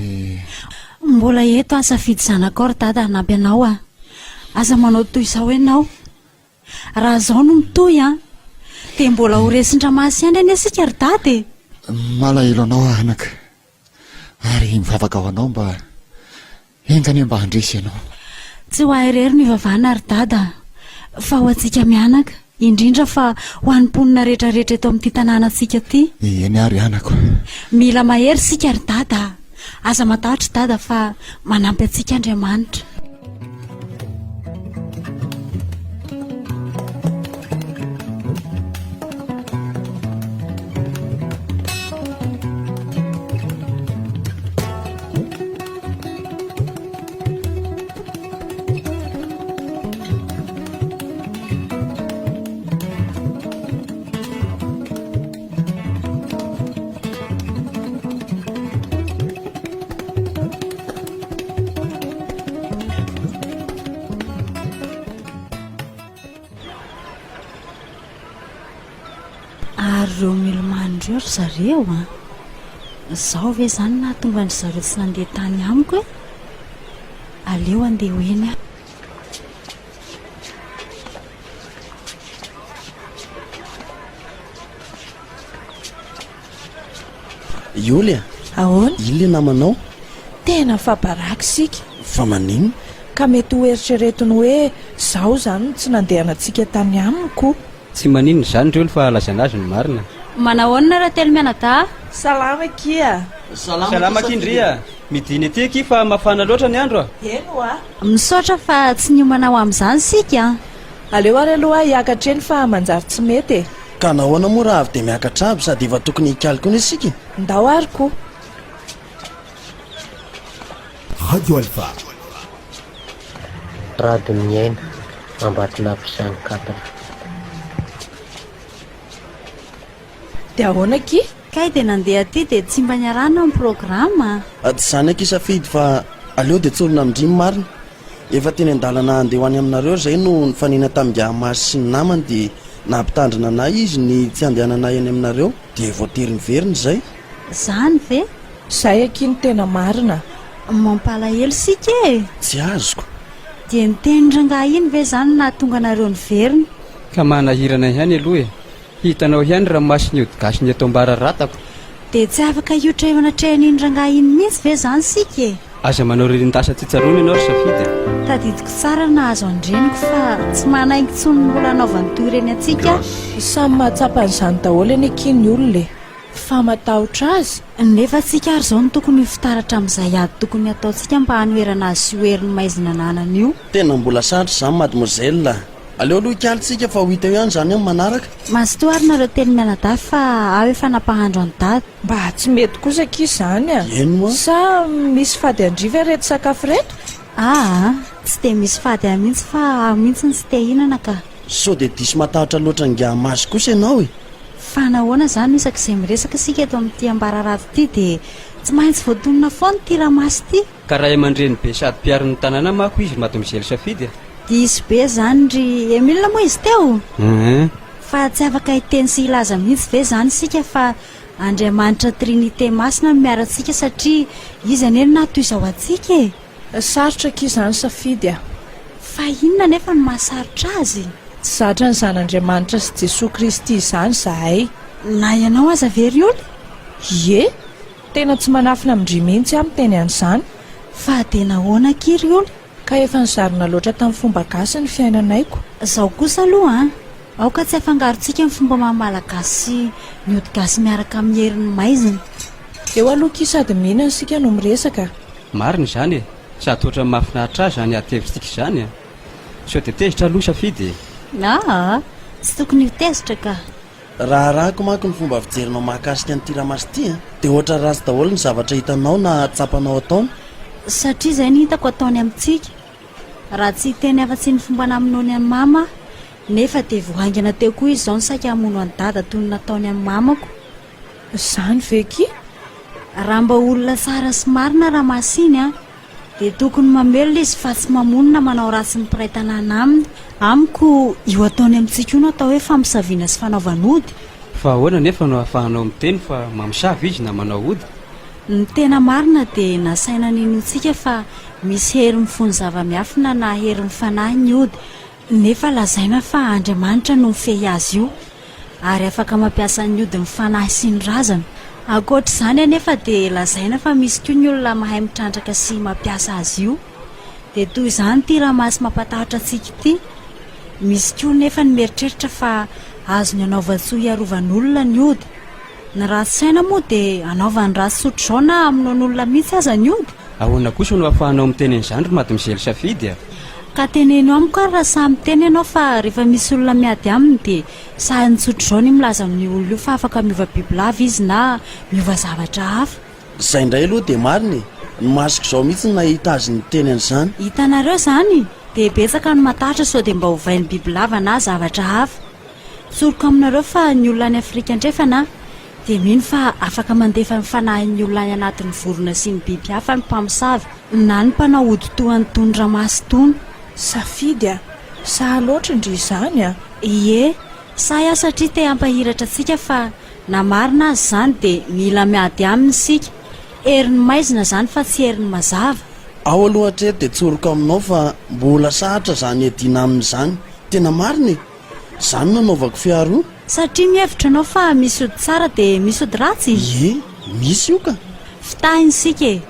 Mbola eto aho safidy zanakao ry dada hanampy anao a. Aza manao toy izao ianao. Raha izao no mitoy a, de mbola ho resin-dramasy ihany any asika ry dada. Malahelo anao anaka. Ary mivavaka ho anao mba engany mba handresy ianao. Tsy ho ahy irery ny ivavahana ry dada, fa ho antsika mianaka, indrindra fa ho an'ny mponina rehetrarehetra eto amin'ity tanànantsika ty. Eny ary anako. Mila mahery sika ry dada. Aza matahotra dada fa manampy antsika Andriamanitra. Ary ireo milomano ry zareo a. Izao ve izany nahatonga ny zareo tsy nandeha tany amiko e? Aleo andeha ho eny aho. Julia, ahoana? Ile namanao? Tena fabaraka sika. Fa maninona? Ka mety ho eritreretiny hoe zaho izany tsy nandehanantsika tany amiko. Tsy maninona izany reo fa lazana azy ny marina. Manahoana raha telo mianada? Salama kia. Salama kindria. Midiny ety ki fa mafana loatra ny andro a. Eno a. Misaotra fa tsy niomanao amin'izany sika. Aleo ary aloha hiakatra eny fa manjary tsy mety e. Ka nahoana moa raha avy dia miakatra aby sady efa tokony hikaliko ny isika. Ndao ary koa. Radio Alpha. Radio miaina ambatina mpisany katana. Dia ahoana ki? Kay dia nandeha aty dia tsy mba niarahana amin'ny programa. Tsy izany aky safidy fa aleo dia tsy olona mindrimy marina. Efa teny an-dalana andeha ho any aminareo izay no nifanina tamin'ny masy sy ny namany dia nampitandrina anay izy ny tsy andehananay any aminareo dia voatery niveriny izay. Izany ve? Izay aky ny tena marina. Mampalahelo sika e. Tsy azoko. Dia niteny rangahy iny ve izany nahatonga anareo niveriny? Ka manahirana ihany aloha e. Hitanao ihany raha masiny odigasiny eto Ambararatako. Dia tsy afaka hiotrehana trehan'iny rangahy iny mihitsy ve izany sika e? Aza manao ririntasa tsy tsaroana ianao ry safidy. Tadidiko tsara nahazo andreniko fa tsy manaingo tsony mbola anaovany toy ireny atsika. Samy mahatsapa an'izany daholo eny aky ny olona e. fa matahotra azy nefa tsika ary zao no tokony fitaratra amin'izay ady tokony ataontsika mba hanoerana azy sy hoerin'ny maizina nanana io. Tena mbola sarotra izany mademoiselle. Aleo aloha hikalitsika fa ho hita eo ihany izany amin'ny manaraka. Mazotoarina ireo teny mianadafy fa aho efa nampahandro any dady. mba tsy mety kosa kisa izany a. Eno moa? Sa misy fady andriva reto sakafo reto? Tsy dia misy fady ahy mihitsy fa aho mihitsy ny tsy te hinana ka. Sao dia diso matahotra loatra nga maso kosa ianao e. Fa nahoana izany isak'izay miresaka sika eto amin'ity ambararato ity dia tsy maintsy voatonona foana ity ramasy ity. Ka raha aman-dreny be sady mpiarin'ny tanàna mako izy mademoiselle Safidy. Diso be zany ry Emile moa izy teo. Fa tsy afaka hiteny sy ilaza mihitsy ve zany sika fa Andriamanitra Trinité Masina no miarantsika satria izy anie no natoy izao antsika e. Sarotra k'izany Safidy a. Fa inona nefa no mahasarotra azy? Tsy zatra ny zan'Andriamanitra sy Jesosy Kristy izany zahay. Na ianao aza very olo? Ie, tena tsy manafina mindry mihitsy amin'ny teny an'izany. Fa dia nahoana kiry olo? Ka efa nizarina loatra tamin'ny fomba gasy ny fiainanaiko. Zaho kosa aloha aoka tsy afangarontsika ny fomba mamalagasy sy ny ody gasy miaraka amin'ny herin'ny maizina. Eo aloha kisa sady mihinana sika no miresaka. Marina izany e, sady ohatran'ny mahafinaritra azy izany atevitsika izany a. Sao dia tezitra aloha Safidy. Tsy tokony ho tezitra ka. Raha rahako manko ny fomba fijerinao mahakasika ny tiramaso ity a, dia ohatra ratsy daholo ny zavatra hitanao na tsapanao ataona. Satria izay ny hitako ataony amintsika. Raha tsy hiteny afa-tsy ny fomba namonoany amin'ny mama, nefa dia voahaingana teo koa izy izao ny saika hamono any dada toy ny nataony amin'ny mamako. Izany veky? Raha mba olona tsara sy marina raha masiny dia tokony mamelona izy fa tsy mamonina manao ratsy ny mpiray tanàna aminy. Amiko io ataony amintsika io no atao hoe fampisaviana sy fanaovan'ody. Fa ahoana nefa no ahafahanao miteny fa mamosavy izy na manao ody? Ny tena marina dia nasaina ninontsika fa misy hery mifony zava-miafina na hery mifanahy ny ody. Nefa lazaina fa Andriamanitra no mifehy azy io ary afaka mampiasa ny ody mifanahy sy ny razana. Ankoatra izany anefa dia lazaina fa misy koa ny olona mahay mitrandraka sy mampiasa azy io. Dia toy izany ity ramasy mampatahotra antsika ity. Misy koa nefa ny mieritreritra fa azony anaova-tsoa hiarovan'olona ny ody. Ny ratsy saina moa dia anaovany ratsy sotr'izao na amonoan'olona mihitsy aza ny ody. Ahoana kosa no ahafahanao miteny an'izany ry mademoiselle Safidy a? Ka tenenao amiko ary raha samy miteny ianao fa rehefa misy olona miady aminy dia sahy ny sotr'izao ny milaza amin'ny olona io fa afaka miova bibilava izy na miova zavatra hafa. Izay indray aloha dia marina e. Ny masoko izao mihitsy no nahita azy ny teny an'izany. Hitanareo izany dia betsaka no matahotra sao dia mba hovain'ny bibilava na zavatra hafa. Tsoroko aminareo fa ny olona any Afrika ndrefana dia mino fa afaka mandefa ny fanahin'ny olona any anatin'ny vorona sy ny biby hafa ny mpamosavy na ny mpanao ody toany tony ramasy tony. Safidy a, saha loatra ndry izany a. Ie, sahy satria te hampahiratra antsika fa na marina azy izany dia mila miady aminy sika. Herin'ny maizina izany fa tsy herin'ny mazava. Ao aloha hatreto dia tsoroka aminao fa mbola sarotra izany ediana amin'izany. Tena marina e. Izany nanaovako fiaroa. Satria mihevitra anao fa misy ody tsara dia misy ody ratsy. Ie, misy io ka. Fitahiny sika e,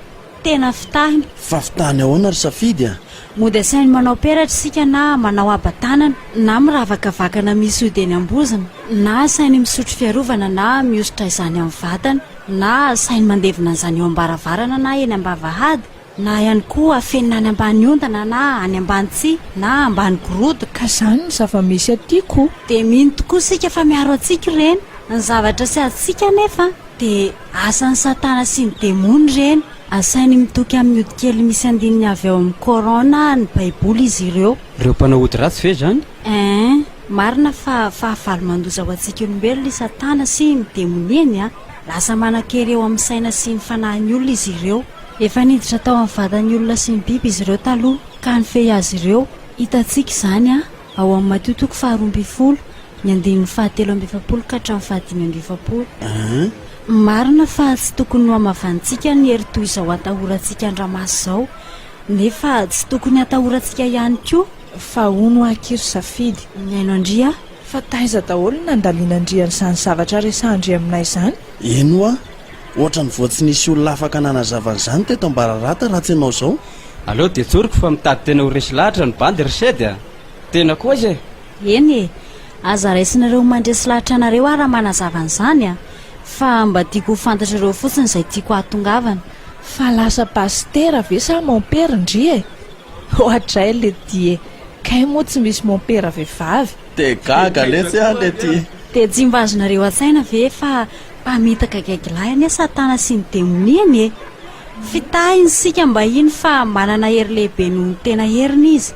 tena fitahiny. Fa fitahiny ahoana ry Safidy a? Mody asainy manao peratra sika na manao abatanana na miravakavakana misy ody eny ambozana na asainy misotro fiarovana na mihosotra izany amin'ny vatana na asainy mandevina an'izany eo ambaravarana na eny ambavahady na ihany koa afenina any ambany ondana na any ambany tsihy na ambany gorodo. Ka izany ny zava-misy atyko. Dia mino tokoa sika fa miaro antsika ireny. Ny zavatra sy atsika nefa dia asan'ny satana sy ny demony ireny. Asainy mitoky amin'ny ody kely misy andininy avy eo amin'ny Coran na ny Baiboly izy ireo. Ireo mpanao ody ratsy ve izany? Marina fa fahavalo mandoza ho antsika olombelona i satana sy ny demony eny lasa manan-kery eo amin'ny saina sy ny fanahin'ny olona izy ireo. Efa niditra tao amin'ny vatan'ny olona sy ny biby izy ireo taloha ka nifehy azy ireo. Hitantsika izany ao amin'ny Mateo 2:20, ny 7:7 ka hatramin'ny 7:7. Marina fa tsy tokony ho hamavantsika ny hery toy izao atahorantsika andramasy izao, nefa tsy tokony atahorantsika ihany koa. Fa hono akiry Safidy. Naino andria? Fa taiza daholo nandalian'andrian'izany zavatra resahandry aminay izany. Eno a, ohatra ny voa tsy nisy olona afaka nanazavana teto ambararata raha tsy ianao izao. Aleo dia tsoriko fa mitady tena ho resy lahatra ny bandy ry sedy a. Tena koa izy e. Eny e, aza raisinareo mandresy lahatra anareo raha manazava an'izany fa mba tiako ho fantatra ireo fotsiny izay tiako ahatongavana. Fa lasa pastera ve sa momperindry e? Ohatray le ty e, kay moa tsy misy mompera vehivavy. de gaga letsy le ty. Dia tsy mba azonareo an-tsaina ve fa mpamitaka gaigilahy any Satana sy ny demoniany e. Fitahiny sika mba iny fa manana hery lehibe noho ny tena heriny izy.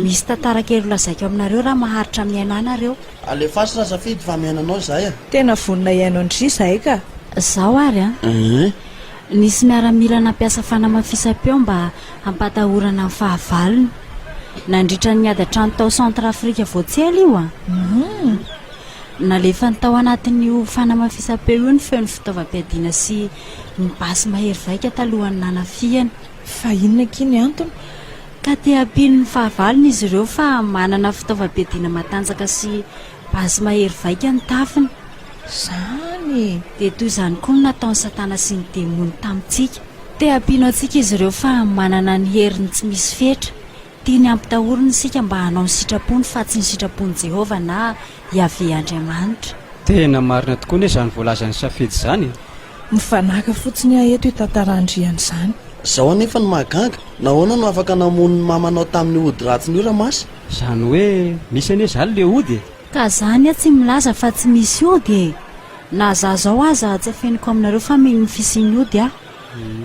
Misy tantara kely lazaiko aminareo raha maharitra miaina nareo. Alefasy raha safidy fa miainanao zay a. Tena vonina iaino ndry zahay ka. Zao ary a. Nisy miaramila nampiasa fanamafisam-peo mba hampatahorana amin'ny fahavalony. Nandritra ny adatra ny tao Centre Afrika voatsely io a. Nalefa ny tao anatin'io fanamafisam-peo io ny feon'ny fitaovam-piadiana sy ny basy mahery vaika talohan'ny nanafihany. Fa inona kiny antony? Ka te hampiany ny fahavalony izy ireo fa manana fitaovam-piadiana matanjaka sy basy mahery vaika ny tafiny. Zany. Dia toy izany koa no nataon'ny Satana sy ny demony tamintsika. Te hampiano antsika izy ireo fa manana ny heriny tsy misy fetra. Tiany ampitahoriny sika mba hanao ny sitrapony fa tsy ny sitrapon'i Jehovah na Yahvé Andriamanitra. Tena marina tokoa ny izany voalazan'ny safidy izany. Mifanaka fotsiny eto itantarandriany izany. Zao anefa ny mahagaga, nahoana no afaka namono ny mamanao tamin'ny ody ratsiny io Ramasy? Izany hoe misy anie zany le ody e. Ka zany a tsy milaza fa tsy misy ody e. Na zazao aza tsy afeniko aminareo fa mino ny fisiany ody a.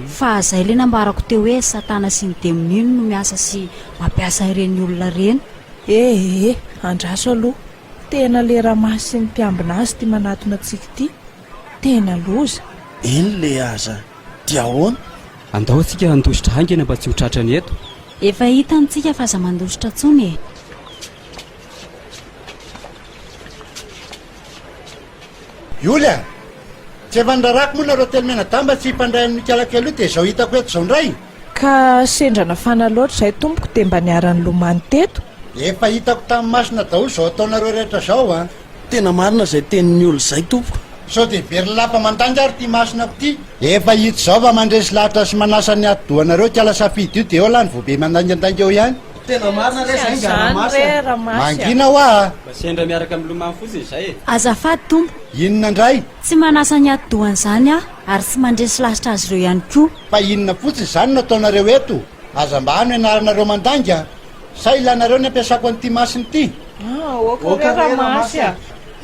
Fa zay le nambarako teo hoe Satana sy ny demoniny no miasa sy mampiasa ireny olona reny. Andraso aloha. Tena le Ramasy sy ny mpiambina azy ty manatona antsika ty. Tena loza. Eny le aza. Dia ahoana? Andao antsika handositra haingana mba tsy ho tratrany eto. Efa hita antsika fa aza mandositra tsony e. Julia, tsy efa ndrarako moa nareo telo menadamba tsy himpandray amin'ny kalakely io dia izao hitako eto izao ndray. Ka sendrana fanaloatra izay tompoko dia mba niarany lomany teto. Efa hitako tamin'ny masina daholo izao ataonareo rehetra izao a. Tena marina izay tenin'ny olo izay tompoko. Sao dia very lapa mandanja ary ty masinako ty. Efa hita izao fa mandresy lahatra sy manasa ny atidohanareo kala safidy io dia eo lany voabe mandanjandanja eo ihany. Tena marina re zay Ramasy. Mangina ho a. Mba sendra miaraka amin'ny lomany fotsiny izay e. Azafady tompo. Inona indray? Tsy manasa ny atidohany izany a ary tsy mandresy lahatra azy ireo ihany koa. Fa inona fotsiny izany no ataonareo eto? Aza mba hano ianaranareo mandanja. Sa ilanareo ny ampiasako an'ity masiny ity? Oka Ramasy a.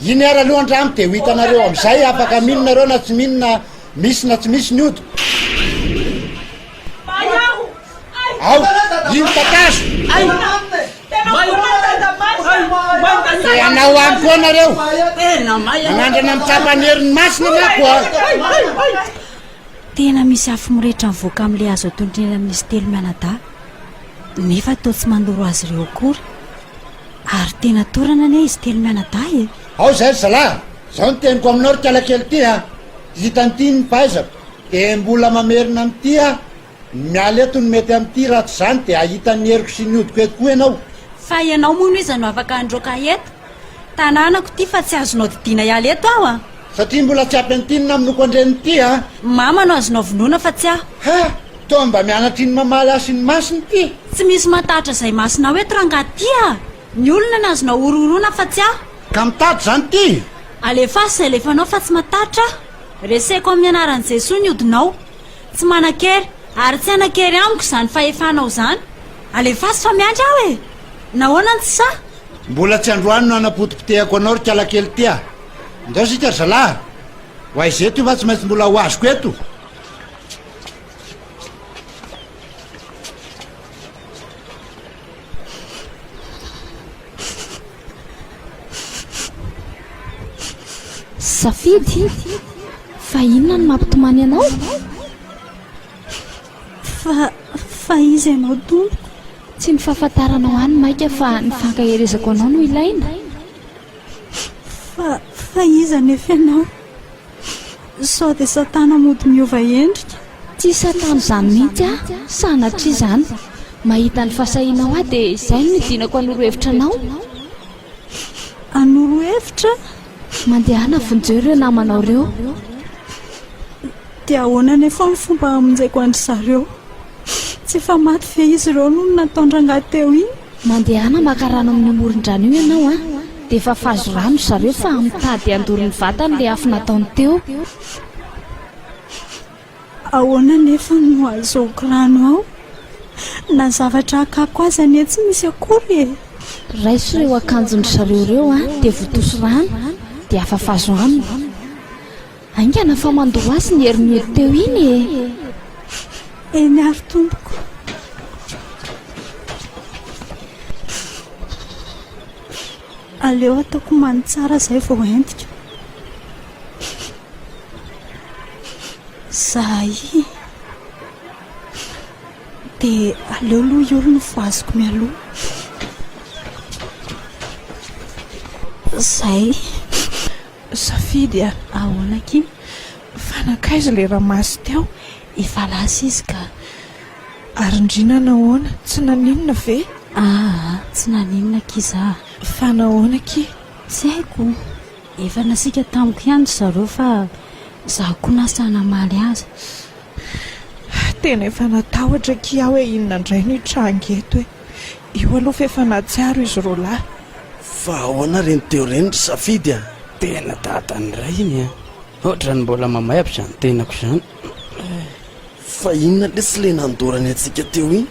Iny ara aloha andramo dia ho hitanareo amin'izay afaka minonareo na tsy minona misy na tsy misy ny ody. Ao, ino takaso? Anao any koa nareo. Manandrana mitsapany herin'ny masina mako a. Tena misy afo mirehetra mivoaka amin'ilay azo atondrena misy telo mianadahy. Nefa toa tsy mandoro azy ireo akory. Ary tena torana anie izy telo mianadahy e. Ao zay zalahy, zao ny teniko aminao ry kalakely ty a. Hitan'ity ny fahaizako. Dia mbola mamerina amin'ity a. Miala eto ny mety amin'ity raha tsy izany dia ahitan'ny heriko sy ny odiko eto koa ianao. Fa ianao moa no izy no afaka androaka eto. Tanànako ty fa tsy azonao didiana hiala eto aho a. Satria mbola tsy ampiantinina aminoko andren'ity a. Mama no azonao vonoina fa tsy aho. Ha, toa mba mianatra iny mamaly azy ny masiny ty. Tsy misy matatra izay masina hoe rangaty a. Ny olona no azonao ororona fa tsy aho. Ka mitady zany ty. Alefasy alefanao fa tsy matatra. Reseko amin'ny anaran'i Jesosy ny odinao. Tsy manan-kery ary tsy anan-kery amiko izany fahefanao izany. Alefasy fa miandry aho e. Nahoana ny tsy sa? Mbola tsy androany no anapotipotehako anao ry kalakely ty a. Ndao sika ry zalahy. Ho aiza eto io fa tsy maintsy mbola ho azoko eto. Safidy, fa inona no mampitomany anao? Fa izy ianao tompo. Tsy ny fahafantaranao any maika fa ny fankaherezako anao no ilaina. Fa izy anefa ianao. Sao dia Satana mody miova endrika. Tsy Satana izany mihitsy a, sanatry izany. Mahita ny fahasahinao aho dia izay no midinako hanoro hevitra anao. Hanoro hevitra? Mandehana vonjeo ireo namanao ireo. Dia ahoana anefa ny fomba amonjaiko andry zareo? Tsy efa maty ve izy ireo no nataon-drangahy teo iny? Mandehana maka rano amin'ny amoron-drano io ianao a. dia efa fahazo rano zareo fa mitady andorony vatany la afo nataony teo. Ahoana nefa no azoky rano ao na zavatra hakako azy anie tsy misy akory e. Raiso ireo akanjony zareo ireo dia votoso rano dia afafazo aminy. Aingana fa mandoa azy ny herin'ny ody teo iny e. Eny ary tompoko. Aleo ataoko many tsara izay vao entika. Zay dia aleo aloha iolona voaziko mialoha. Zay safidy a. Ahoana kiny? Fanakaiza le ramasy teo? Efa lasa izy ka. Arindrina nahoana? Tsy naninona ve? Tsy naninona kiza. Fa nahoana ki? Tsy haiko. Efa nasika tamiko ihany zareo fa zaho koa nasana maly azy. Tena efa natahotra ki aho hoe inona indray no hitrangy eto hoe io aloha fa efa natsiaro izy roa lahy. Fa ahoana reny teo reny safidy a? Tena tatany ray iny a. Ohatra ny mbola mamay aby izany tenako izany. Fa inona le sy le nandorany antsika teo iny?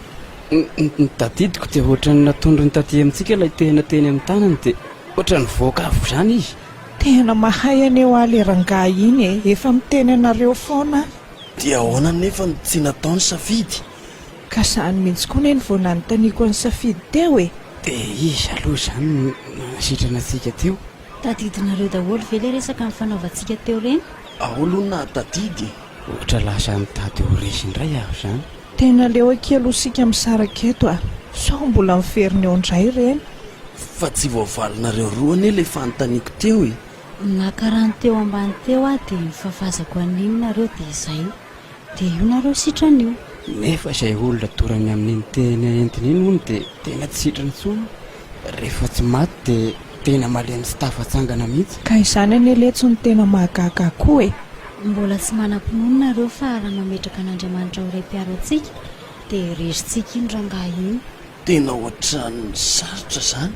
Ny tadidiko dia ohatra ny natondro ny taty amintsika ilay tena teny amin'ny tanany dia ohatra ny voakavo izany izy. Tena mahay aneo ale rangahy iny e. Efa miteny anareo foana. Dia ahoana nefa ny tsy nataony safidy? Ka sahany mihitsy koa neny vao nanontaniako ny safidy teo e. Dia izy aloha izany nasitrana antsika teo. Tadidinareo daholo ve le resaka amin'ny fanaovantsika teo reny? Ahoana na tadidy? Ohatra lasa mitady ho resy indray aho izany. Tena leo aky aloha sika misaraka eto a. Sao mbola miveriny eo indray reny. Fa tsy voavalinareo roa ane le fanontaniako teo e. Nakarany teo ambany teo dia mifafazako aninonareo dia izay. Dia io nareo sitran'io. Nefa izay olona dorany amin'iny tena entiny iny hono dia tena tsy sitrany tsony. Rehefa tsy maty dia tena malemy sy tafatsangana mihitsy. Ka izany ane letso ny tena mahagaga koa e. Mbola tsy manam-pinono nareo fa raha mametraka an'Andriamanitra ho ray-piaro antsika dia resyntsika iny rangahy iny. Tena ohatrany sarotra izany.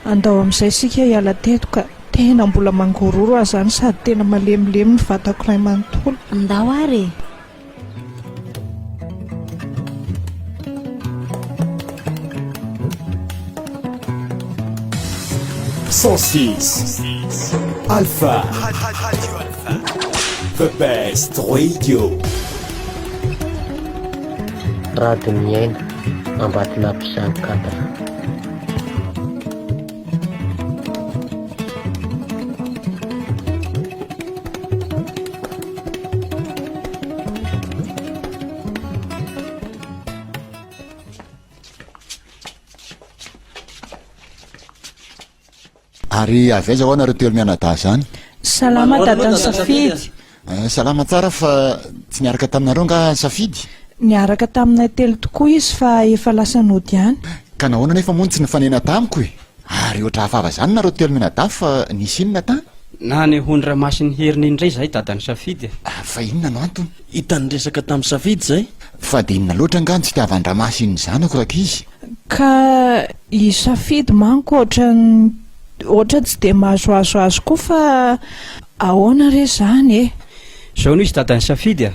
Andao amin'izay sika hiala teto ka tena mbola mangororo aho izany sady tena malemilemy ny vatako ray manontolo. Andao ary e. Alpha The best radio. Radio miaina ambatina mpisango 4. Ary avaiza ho anareo telo mianadahy zany? Salama dadany safidy. Salama tsara fa tsy niaraka taminareo nga safidy? Niaraka taminay telo tokoa izy fa efa lasa nody ihany. Ka nahoana nefa moa tsy nifanena tamiko e? Ary ohatra hafava zany nareo telo mianadahy fa nisy inona tany? Na ny hondra masiny heriny indray zay dadany safidy. Fa inona no antony? Hitany resaka tamin'ny safidy zay? Fa dia inona loatra angano tsy tiavan-dramasin'ny zanako rakizy? Ka i safidy manko ohatra tsy dia mahazoazo azy koa fa ahoana re zany e? Zao no izy dadany safidy a?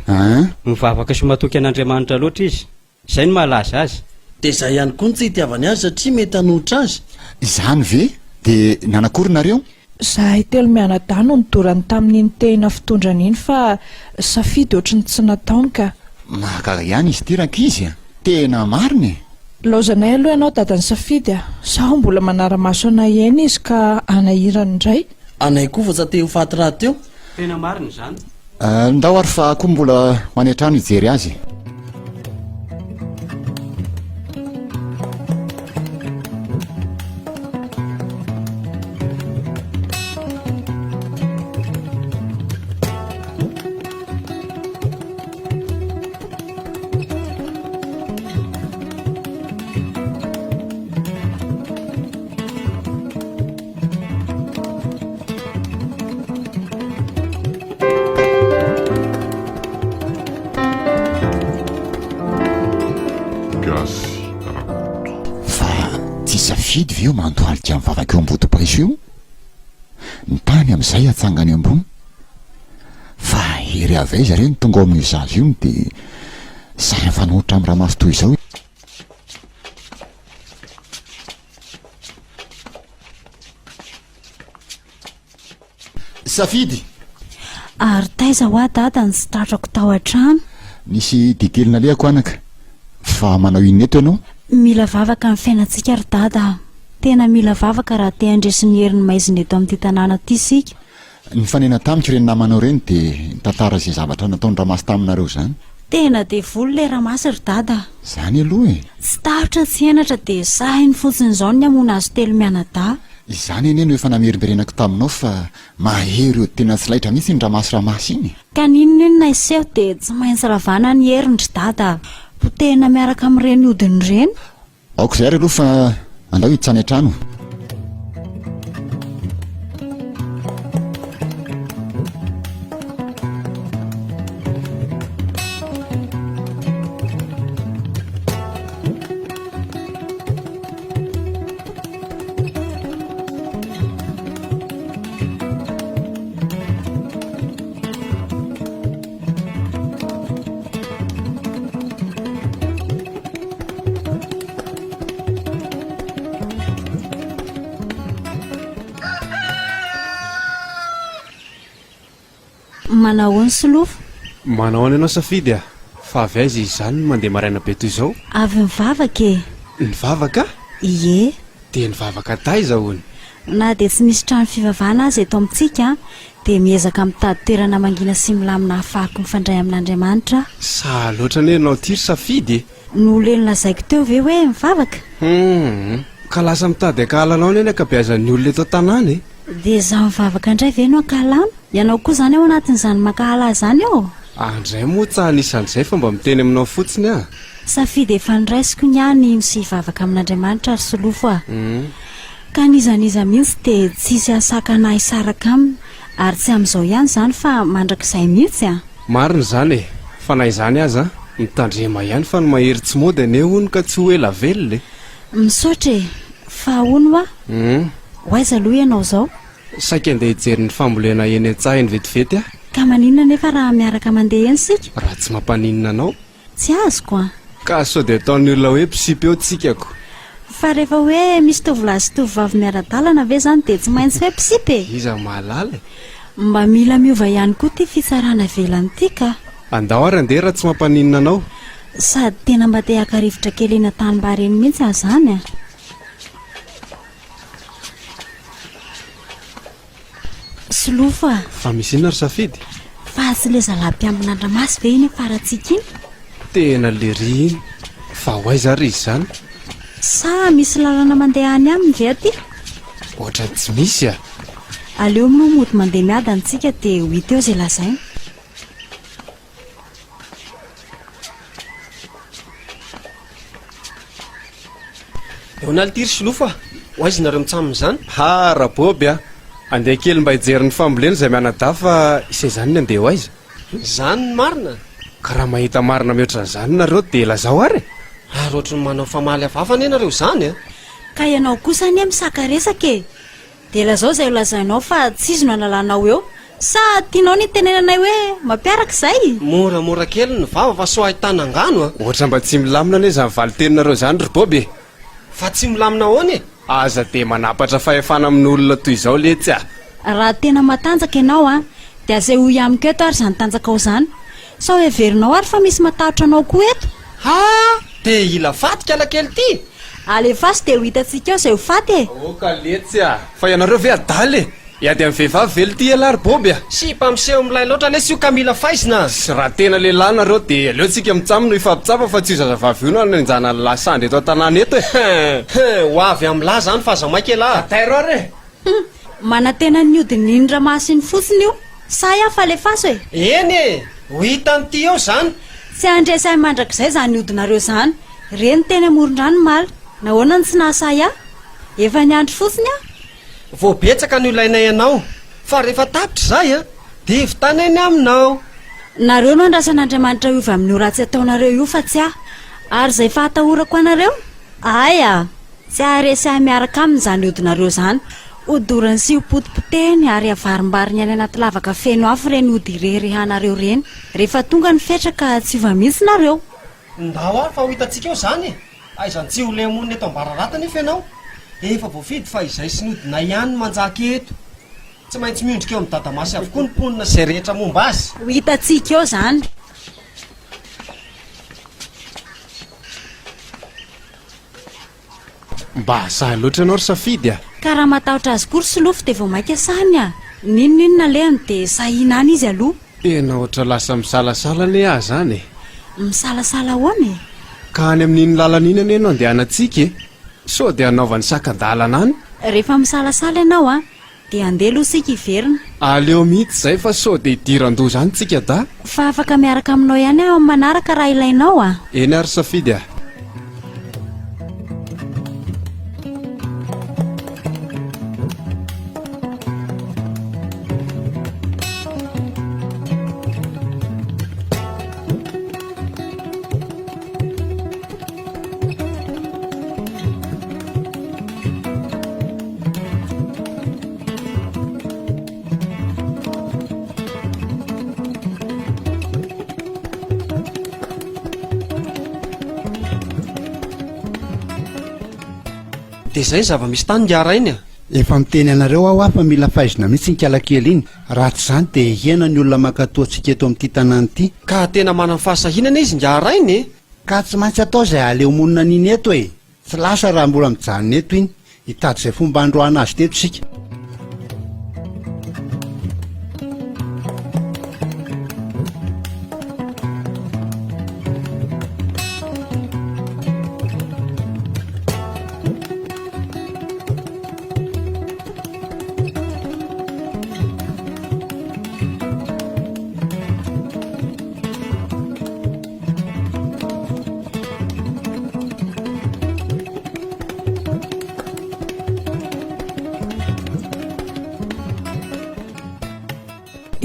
Mivavaka somatoky an'Andriamanitra loatra izy. Izay no mahalaza azy. Dia izay ihany koa ny tsy hitiavany azy satria mety hanohitra azy. Izany ve? Dia nanakory nareo? Zahay telo mianadahy no nidorany tamin'iny tena fitondrana iny fa safidy ohatrany tsy nataony ka. Mahagaga ihany izy ty rakizy a. Tena marina e. Laozanay aloha ianao dadany safidy a. Zaho mbola manara-maso anay eny izy ka anahirany indray. Anay koa fa te ho faty raha teo. Tena marina izany. Ndao ary fa koa mbola ho any an-trano hijery azy. Fa tsy safidy ve io mandohalika amin'ny vavaka eo am-boto-paiso io? ny tany amin'izay atsangany ambony fa ery avaiza reny tonga ao amin'ny zazy io dia sahy mifanohitra amin'ny raha masy toy izao. Safidy ary taiza ho a dada ny sitratrako tao an-trano. nisy dikely nalehako anaka fa manao inona eto ianao? Mila vavaka amin'ny fiainantsika ry dada, tena mila vavaka raha te handresy ny herin'ny maizina eto amin'ity tanàna ity isika. Ny fanena tamiko ireny namanao reny dia tantara izay zavatra nataony ramasy taminareo zany. Tena dia volo le ramasy ry dada. Zany aloha e. Tsy tahotra tsy henatra dia sahiny fotsiny izao ny amona azo telo mianadahy. Izany eny no efa namerimberenako taminao fa mahery eo tena tsy laitra mihitsy ny ramasy iny. Ka ninona iseho dia tsy maintsy ravana ny herindry dada, potehina miaraka amin'ireny hodiny ireny. Aoko izay ary aloha fa andao hitsany an-trano. Manao ny solofo? Manao any ianao Safidy a? Fa avy aiza izany mandeha maraina be toy izao? Avy mivavaka e. Nivavaka? Ie. Dia nivavaka taiza hono? Na dia tsy misy trano fivavahana azy eto amintsika dia miezaka mitady toerana mangina sy milamina ahafahako mifandray amin'Andriamanitra. Sa loatra ny ianao tiry Safidy? No le nolazaiko teo ve hoe mivavaka? Ka lasa mitady akahalanao ny ka beazan'ny olona eto an-tanàna e? Dia zaho mivavaka indray ve no ankahalana? Ianao koa zany ao anatin'izany mankahala zany ao? Andray moa tsa anisan'izay fa mba miteny aminao fotsiny a. Safidy efa niraisiko niany misy hivavaka amin'Andriamanitra ary solofo a. Ka nizaniza mihitsy dia tsisy asakana hisaraka aminy ary tsy amin'izao ihany zany fa mandrakizay mihitsy a. Marina zany e, fa na izany aza mitandrema ihany fa ny mahery tsy mody ane hono ka tsy ho ela velona e. Misaotra e, fa hono a? Hoaiza aloha ianao zao? Saika andeha hijery ny fambolena eny an-tsahiny vetivety a. Ka maninona nefa raha miaraka mandeha eny sika? Raha tsy mampaninona anao? Tsy azoko a. Ka sao dia ataon'ny olona hoe mpisipy eo tsikako. Fa rehefa hoe misy tovolahy sy tovovavy miara-dalana ve zany dia tsy maintsy hoe mpisipy e? Iza mahalala? Mba mila miova ihany koa ty fitsarana velany ty ka. Andao ary andeha raha tsy mampaninona anao. Sady tena mba te haka-rivotra kely eny an-tanimbary eny mihitsy aho zany a. Solofo a. Fa misy inona ry Safidy? Fa tsy le zalahy-mpiambin'Andramasy ve iny afaratsika iny? Tena le ry iny. Fa hoaiza ry izy zany? Sa misy lalana mandeha any aminy ve aty? Ohatra tsy misy a. Aleo moa mody mandeha miadana antsika dia ho hita eo izay lazaina. Eo nalitiry solofo a, hoaiza nareo mitsamina izany? Ha raboby a, andeha kely mba hijery ny fambolena izay mianadahy fa isay zany ny andeha hoaiza? Zany ny marina? Ka raha mahita marina mihoatra zany nareo dia lazao ary? Ary ohatry ny manao famaly avavana ianareo zany a. Ka ianao kosa anie misaka resaka e. Dia lazao izay lazainao fa tsisy no analanao eo. Sa tianao ny tenenanay hoe mampiaraka izay? Moramora kely ny vava fa so ahitana angano a. Ohatra mba tsy milamina anie izany valiteninareo zany ry boby. Fa tsy milamina ahoana e? Aza dia manapatra fahefana amin'ny olona toy izao letsy a. Raha tena matanjaka ianao a dia azay ho amiko eto ary izany tanjaka ao zany. Sao heverinao ary fa misy matahotra anao koa eto? Ha! Dia ila fatika alakely ty. Alefasy dia ho hitantsika eo izay ho faty e. Ka letsy a. Fa ianareo ve adaly e? Iady amin'ny vehivavy velo ty ela ary boby a. Sy mpamseho milay loatra lesy io ka mila faizina. Sy raha tena lehilahy nareo dia aleontsika mitsamino ifampitsapa fa tsy io zazavavy io no anenjana ny lasandry eto an-tanàna eto e. Ho avy amin'lahy zany fa aza maika lahy. Tairo ary e. Manantena ny hodiny Ramasiny fotsiny io. Sa iaho fa alefaso e. Eny e, ho hitany eo zany. Tsy andresay mandrakizay zany hodinareo zany. Reny teny amoron-drano maly. Nahoana ny tsy nahasa iaho? Efa niandry fotsiny aho. Voabetsaka ny ilainay ianao. Fa rehefa tapitra izay a dia vitana eny aminao. Nareo no andrasan'Andriamanitra io amin'ny io ratsy ataonareo io fa tsy aho. Ary izay fahatahorako anareo? Aya, tsy aharesy miaraka aminy izany hodinareo zany. hodorany sy hopotipoteny ary avarimbariny any anaty lavaka feno afo reny hodirerehanareo reny rehefa tonga ny fetraka tsy ova-mihitsy nareo. Ndao ary fa ho hitantsika eo zany aizany tsy ho lemonina eto ambararatana efa ianao efa voafidy fa izay sy nodina ihany manjaka eto tsy maintsy miondrika eo amin'ny dadamasy avokoa ny mponina izay rehetra momba azy. Ho hitantsika eo zany. mba zahy loatra ianao ry safidy a. Ka raha matahotra azy kory sy lofo dia vao maika sany a. Ninonina leny dia sahina any izy aloha. Tena oatra lasa misalasala ne ahy zany. Misalasala hoana e. Ka any amin'iny lalan'iny ane ianao andehanantsika e. So dia anaovany sakan-dalana any. Rehefa misalasala ianao a dia andeha aloha sika hiverina. Aleo mihitsy izay fa so dia hidiran-doha zany tsika da. Fa afaka miaraka aminao ihany aho amin'ny manaraka raha ilainao a. Eny ary safidy a. Dia izay zava-misy tany ngarainy a. Efa miteny anareo aho fa mila fahaizina mihitsy ny kalakely iny. Raha tsy izany dia hiena ny olona mankatoantsika eto amin'ity tanàna ity. Ka tena manana fahasahinana izy ngarainy e. Ka tsy maintsy atao izay aleo monina n'iny eto e. Tsy lasa raha mbola mijanona eto iny. Hitady izay fomba androana azy teto sika.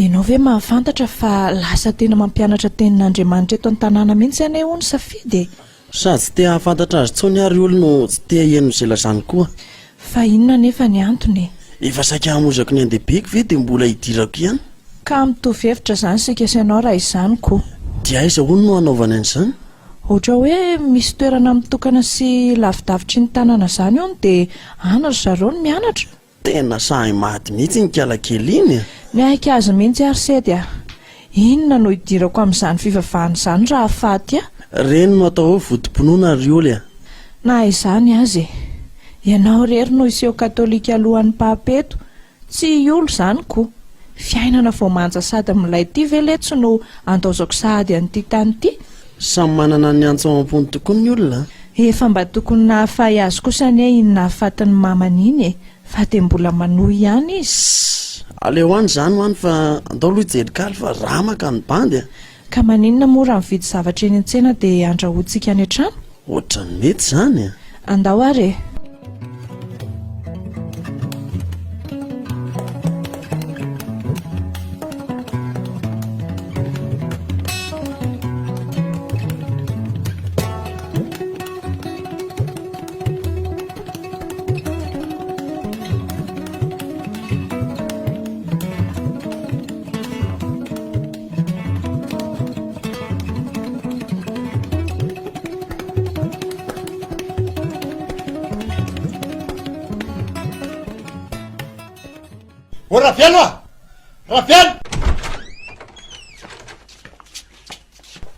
Ianao ve mahafantatra fa lasa tena mampianatra tenin'Andriamanitra eto an-tanàna mihitsy ane ho ny safidy. Sady tsy te hahafantatra azy tsony ary olo no tsy te haheno izay lazany koa. Fa inona nefa ny antony? Efa saika hamozako ny andehibeko ve dia mbola hidirako ihany. Ka mitovy hevitra zany sika sy ianao raha izany koa. Dia aiza hono no hanaovana an'izany? Ohatra hoe misy toerana mitokana sy lavidavitry ny tanàna izany eo dia anatra zareo no mianatra. Tena sahy maty mihitsy ny kalakely iny a. Miaika azy mihitsy ary sedy a. Inona no hidirako amin'izany fivavahana izany raha afaty a? Reny no atao hoe vodim-ponoana ry oly a. Na izany azy. Ianao rery no iseho katolika alohan'ny papeto. Tsy olo izany koa. Fiainana vao manja sady amin'ilay ity veletsy no andaozako sahady an'ity tany ity. Samy manana ny antso am-pony tokoa ny olona. Efa mba tokony nahafahy azy kosa anie iny nahafatin'ny mamany iny e. Fa dia mbola manohy ihany izy. Aleo any izany ho any fa andao aloha hijerikaly fa ramaka ny bandy a. Ka maninona moa raha mividy zavatra eny an-tsena dia andrahoantsika any an-trano? Ohatra ny mety izany a. Andao ary e. O Rafaelo a! Rafaelo!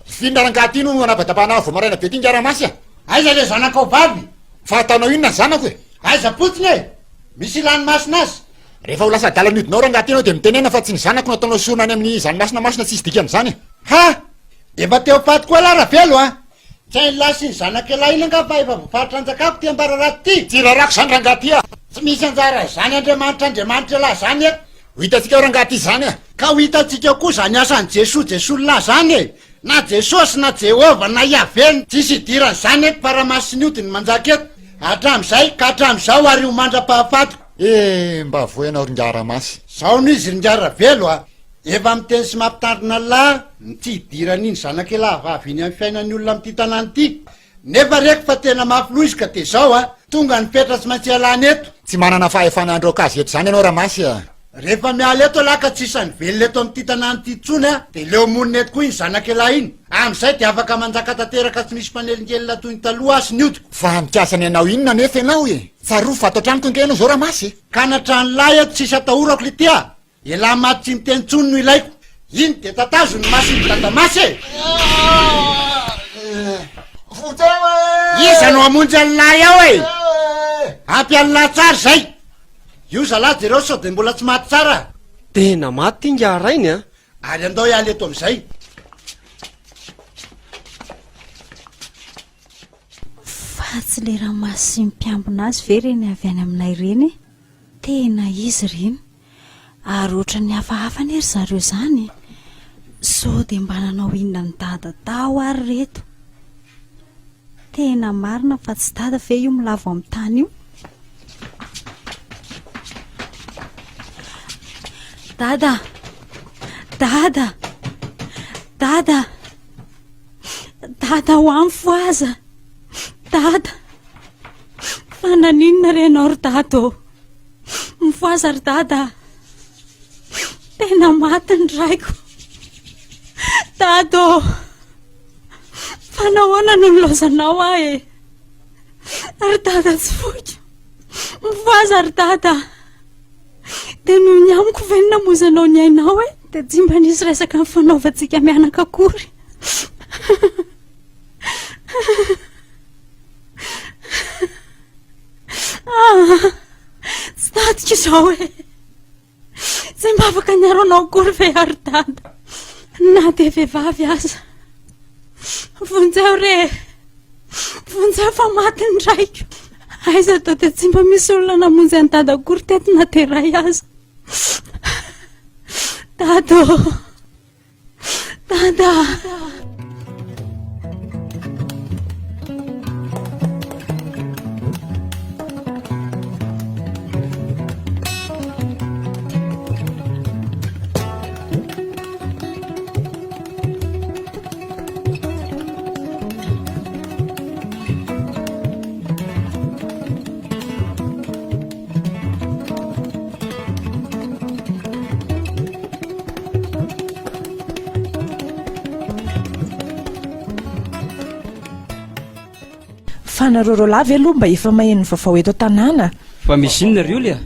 Findarangaty ino no anavadapana vao maraina be ty ngaramasy a? Aiza le zanakao vavy? Fa ataonao inona ny zanako e? Aiza potsiny e! Misy ilany-masina azy. Rehefa ho lasa adala nidinao rangaty ianao dia mitenena fa tsy ny zanako no ataonao sorona any amin'ny zanomasina masina tsy isy dikan'izany. Ha! Efa teo faty koa la Rafaelo a! Tsy hainy lasy ny zanak'elahy iny anga fa efa voafaritra anjakako ty ambararaty ty. Tsy rarako zany rangaty a. Tsy misy anjara zany Andriamanitra lahy zany eto. Ho hitantsika rangaty zany a. Ka ho hitantsika koa zany asan'ny Jesosy lahy zany e. Na Jesosy na Jehova na Yahvé tsisy idirany zany eto para-masiny odiny manjaka eto. Hatramin'izay ka hatramin'izao ary ho mandra-pahafatiko. Mba voenao ringaramasy. Zao no izy ringaravelo a. Efa miteny sy mampitandrina lahy ny tsy hidirany iny zanak'elahy vavy iny amin'ny fiainan'ny olona amin'ity tanàna ity. Nefa reko fa tena mafy loha izy ka de zao a tonga ny petra tsy maintsy alany eto. tsy manana fahefanandro akazy eto zany ianao ramasy a. Rehefa miala eto alaka tsisany velona eto amin'ity tanàny ity tsony a de leo monina eto koa iny zanak'elahy iny am'izay de afaka manjaka tanteraka tsy misy manelingelina toy ny taloha asy ny odiko. Fa mikasany ianao inona nefa ianao e tsaroa fa atao tranoko inge ianao zao ramasy. Ka natrany lahy eto tsisy atahorako le tya elahy maty tsy miteny tsony no ilaiko iny de tatazo ny masiny tatamasy e. Iza no amonjy anylahy ao e ampy anylahy tsara zay io zalahy jereo sao de mbola tsy maty tsara. Tena maty inga arainy a. Ary andao ialy eto am'izay. Fa tsy le ramasy sy mpiambina azy ve reny avy any aminay reny tena izy reny ary ohatra ny hafahafa ny ery zareo zany sao de mba nanao inona ny dada tao ary reto. Tena marina fa tsy dada fe io milavo amin'ny tany io. Dada, dada, dada, dada ho amin'ny foaza, dada, fa naninona re ianao ry dada ô, mifoaza ry dada, tena maty ny raiko, dada ô, fa nahoana no nilozanao ahy e, ry dada tsy foiko, mifoaza ry dada. De noho ny amiko ve namozanao ny ainao e de tsy mba nisy resaka ny fanaovantsika mianaka akory. Tsy dadiko izao e tsy mba afaka niaro anao akory ve ary dada na de vehivavy aza. Vonjeo re vonjeo fa maty ny raiko. Aiza tao de tsy mba misy olona namonjy any dada akory teto na de ray aza. Dada ô, dada. Fanaroro lavy aloha mba efa maheno vaovao eto tanàna. Fa misy inona ry olona?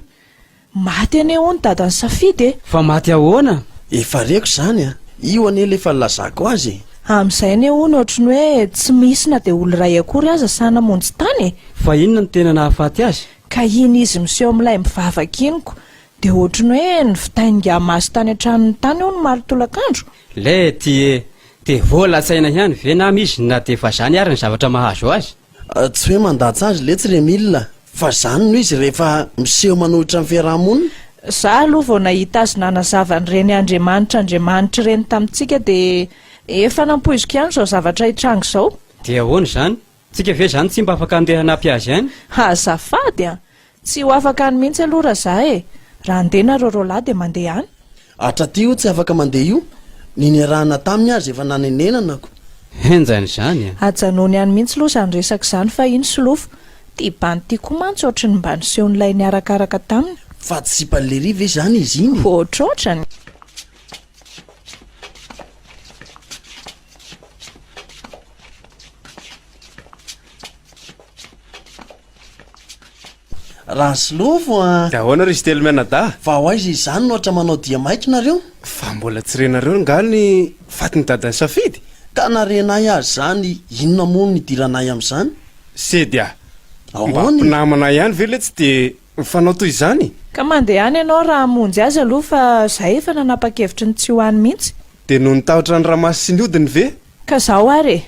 Maty ane ho ny dadany safidy e. Fa maty ahoana? Efa reko zany a io ane le fa nilazako azy. Am'izay ane ho ny ohatrany hoe tsy misy na de olo ray akory aza sa namonjy tany. Fa inona ny tena nahafaty azy? Ka iny izy miseho amin'ilay mivavaka iniko de ohatrany hoe ny vitainga masy tany an-tranony tany ho ny malotolakandro. Le ty e de voalatsaina ihany ve nama izy na de fa zany ary ny zavatra mahazo azy? Tsy hoe mandatsy azy le tsy remilina fa zany no izy rehefa miseho manohitra amin'ny fiarahamonina. Za aloha vao nahita azy nanazava nyreny Andriamanitra reny tamintsika de efa nampoiziko ihany zao zavatra hitrango zao. De ahoana zany? Tsika ve zany tsy mba afaka andeha hanampy azy ihany? Azafady a tsy ho afaka any mihitsy aloha raha za e raha andeha nareo lahy de mandeha any. Hatraty io tsy afaka mandeha io ninirahana taminy azy efa nanenenanako. Henjany zany a. Ajanony any mihitsy loha zany resaka zany fa iny solofo ty bany tiako mantsy ohatrany mba nisehon'ilay niarakaraka taminy. Fa tsy pallery ve zany izy iny? Ohatrohatrany. Raha solofo a. Da ahoana ry izy telo mianada? Fa ho aiza izany no ohatra manao dia maika nareo? Fa mbola tsy renareo nga ny fatiny dadany safidy. Ka narenay azy zany inona moa ny diranay amin'izany? Sedy a. Ahoana? Mba namana ihany ve le tsy de mifanao toy izany? Ka mandeha any ianao raha hamonjy azy aloha fa zay efa nanapa-kevitry ny tsy ho any mihitsy. De noho nitahotra ny ramasy sy ny hodiny ve? Ka zao ary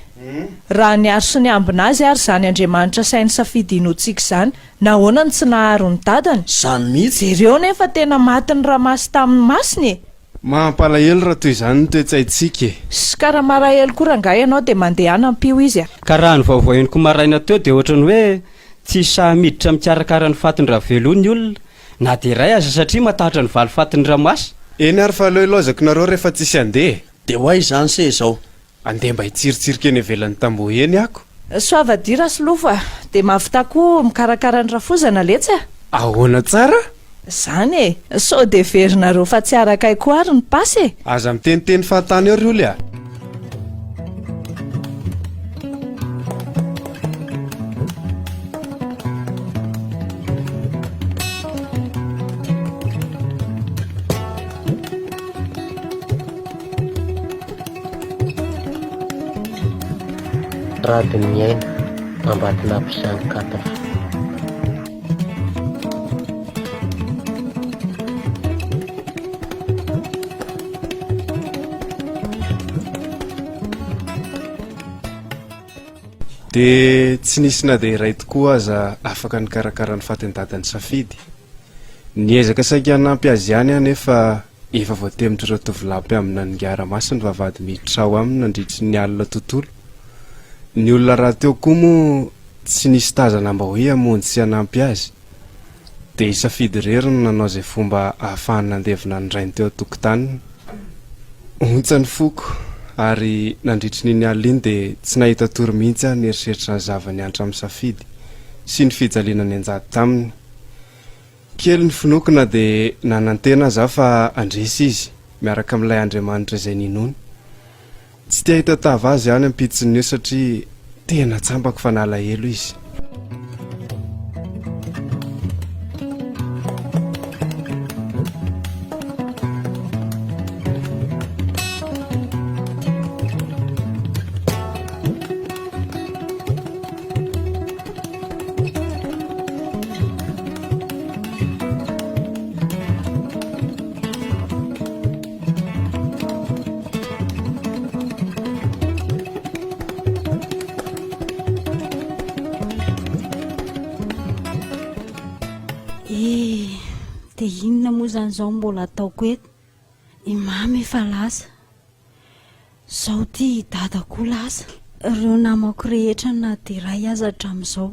raha ny aro sy ny ambina azy ary zany Andriamanitra sainy safidy inotsika zany nahoana ny tsy naharo ny dadany. Zany mihitsy. Ireo nefa tena maty ny ramasy tamin'ny masiny. Mampalahelo raha toy izany ny toe-tsaintsika e. Sy karaha marahelo koa raha ianao de mandeha any ampio izy a. Ka raha ny vaovao eniko maraina teo de ohatrany hoe tsy sahamiditra mikarakara ny fatiny raha velony olona na de ray aza satria matahotra ny valo fatiny ramasy. Eny ary fa aloilozako nareo rehefa tsisy andeha. De ho ay zany se zao. Andeha mba hitsiritsirika eny ivelan'ny tamboho eny ako. Soavadira solofo a de mavita koa mikarakara ny rafozana letsy a. ahoana tsara zany e sao de verynareo fa tsy arakaiko ary ny pasy e aza miteniteny fahatany eo ry oly a rady miaina ambatina mpisanikatatra dia tsy nisy na dia iray tokoa aza afaka nikarakara ny faten-dadany safidy niezaka saika hanampy azy ihany a nefa efa voatemitra ireo tovolampy amina ningaramaso ny vavady mihitrao aminy nandritry ny alina tontolo ny olona raha teo koa moa tsy nisy tazana mba hoe hamonjy sy hanampy azy dia isafidy rery no nanao izay fomba ahafahany nandevina ny rainy teo a-tokotaniny ontsa ny foko ary nandritry n'iny alina iny dia tsy nahita tory mihitsy aho nieriseritra ny zavany antra amin'ny safidy sy ny fijaliana ny anjady taminy kely ny finokona dia nanantena aza fa andresy izy miaraka amin'ilay Andriamanitra izay ninony tsy tia hitatava azy ihany ampitsiny eo satria tena tsambako fa nalahelo izy dia inona moa zany izao mbola ataoko eto imamy efa lasa izao ty dadako lasa ireo namako rehetra na dia ray aza hatramin'izao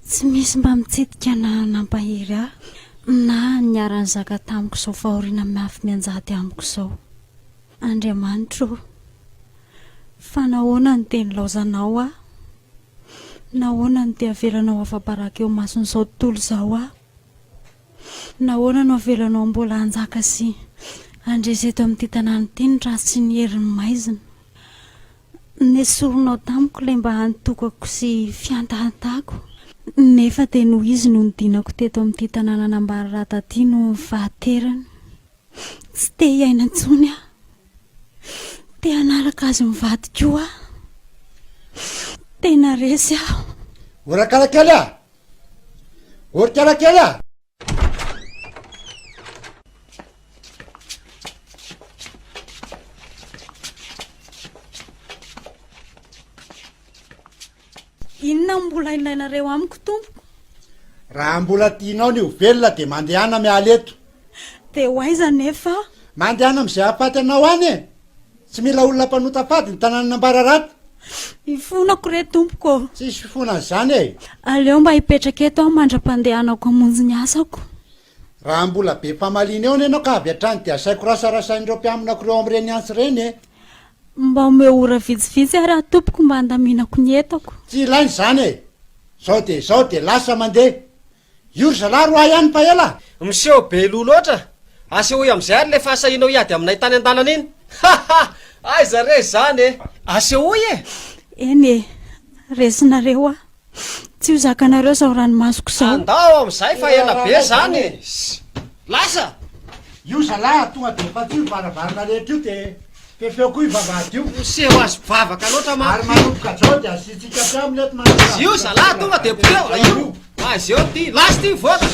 tsy misy mba mitsidika na nampahery ahy na niara-ny zaka tamiko izao fahoriana mafy mianjady amiko izao Andriamanitra fa nahoana ny teny laozanao aho nahoana ny te avelanao afa-baraka eo mason'izao tontolo izao aho nahoana no avelanao mbola anjaka sy andresy eto amin'ity tanàna ity ny rasy sy ny herin'ny maizina nesoronao tamiko ilay mba hantokako sy fiantahantahako nefa dia noho izy no nidinako teto amin'ity tanàna nambary rataty no fahaterany tsy te hiaina intsony aho te hanaraka azy mivady koa aho tena resy aho orakarakely a orikarakely a inona mbola ilainareo amiko tompoko raha mbola tianao ny ho velona dia mandehana miala eto dia ho aiza nefa mandehana amin'izay hapaty anao any e tsy mila olona mpanota fady ny tanàna nambararata ifonako re tompoko tsisy fifonan'izany e aleo mba hipetraka eto aho mandra-pandehanako hamonjy ny asako raha mbola be mpamalina eo ny ianao ka avy hatrany dia asaiko rasarasain'ireo mpiaminako ireo amin'ireny ansy reny e mba ome ora vitsivitsy ary atompoko mba handaminako ny etako tsy ilainy izany e zao dia lasa mandeha io ry zalahy roa ihany mpahela miseho be lo loatra aseho amin'izay ary le fahasahinao hiady aminay tany an-dalana iny aiza re zany e asehoy e eny e resinareo a tsy ho zakanareo zao ranomasoko izao andao amin'izay fa ela be zany e lasa io zalahy tonga dia efa tsy varavarana rehetra io dia fefeo koa ivavady io miseho azy vavaka loatra ma ary manomboka zao dia asitsika hatramin'ny eto io zalahy tonga dia poteo io azy eo ty lasy ty voaka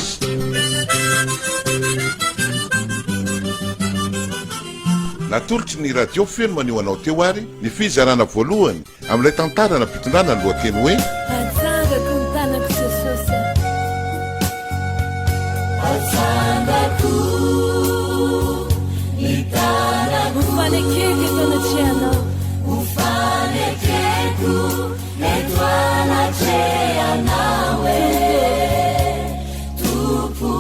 natolotry ny radio feno manio anao teo ary ny fizarana voalohany amin'ilay tantarana mpitondrana ny lohateny hoe atsangako ny tanako jesosy atsangako ny tanako ufanekeko etoanatrianao ufanekeko eto anatrianao e tupo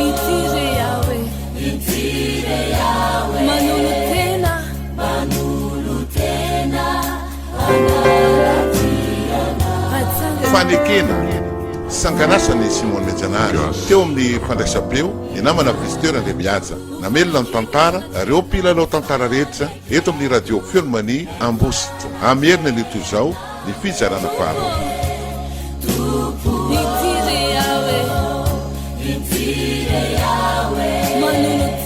itire yawe manolo tena fanekena sanganasany Simon Menjanary teo amin'ny fandraisam-peo ny namana visiteur andea mihaja namelona ny tantara reo mpilalao tantara rehetra eto amin'ny radio Firmanie Ambositra amerina ny toy izao ny fizarana faro Itire yawe, Manono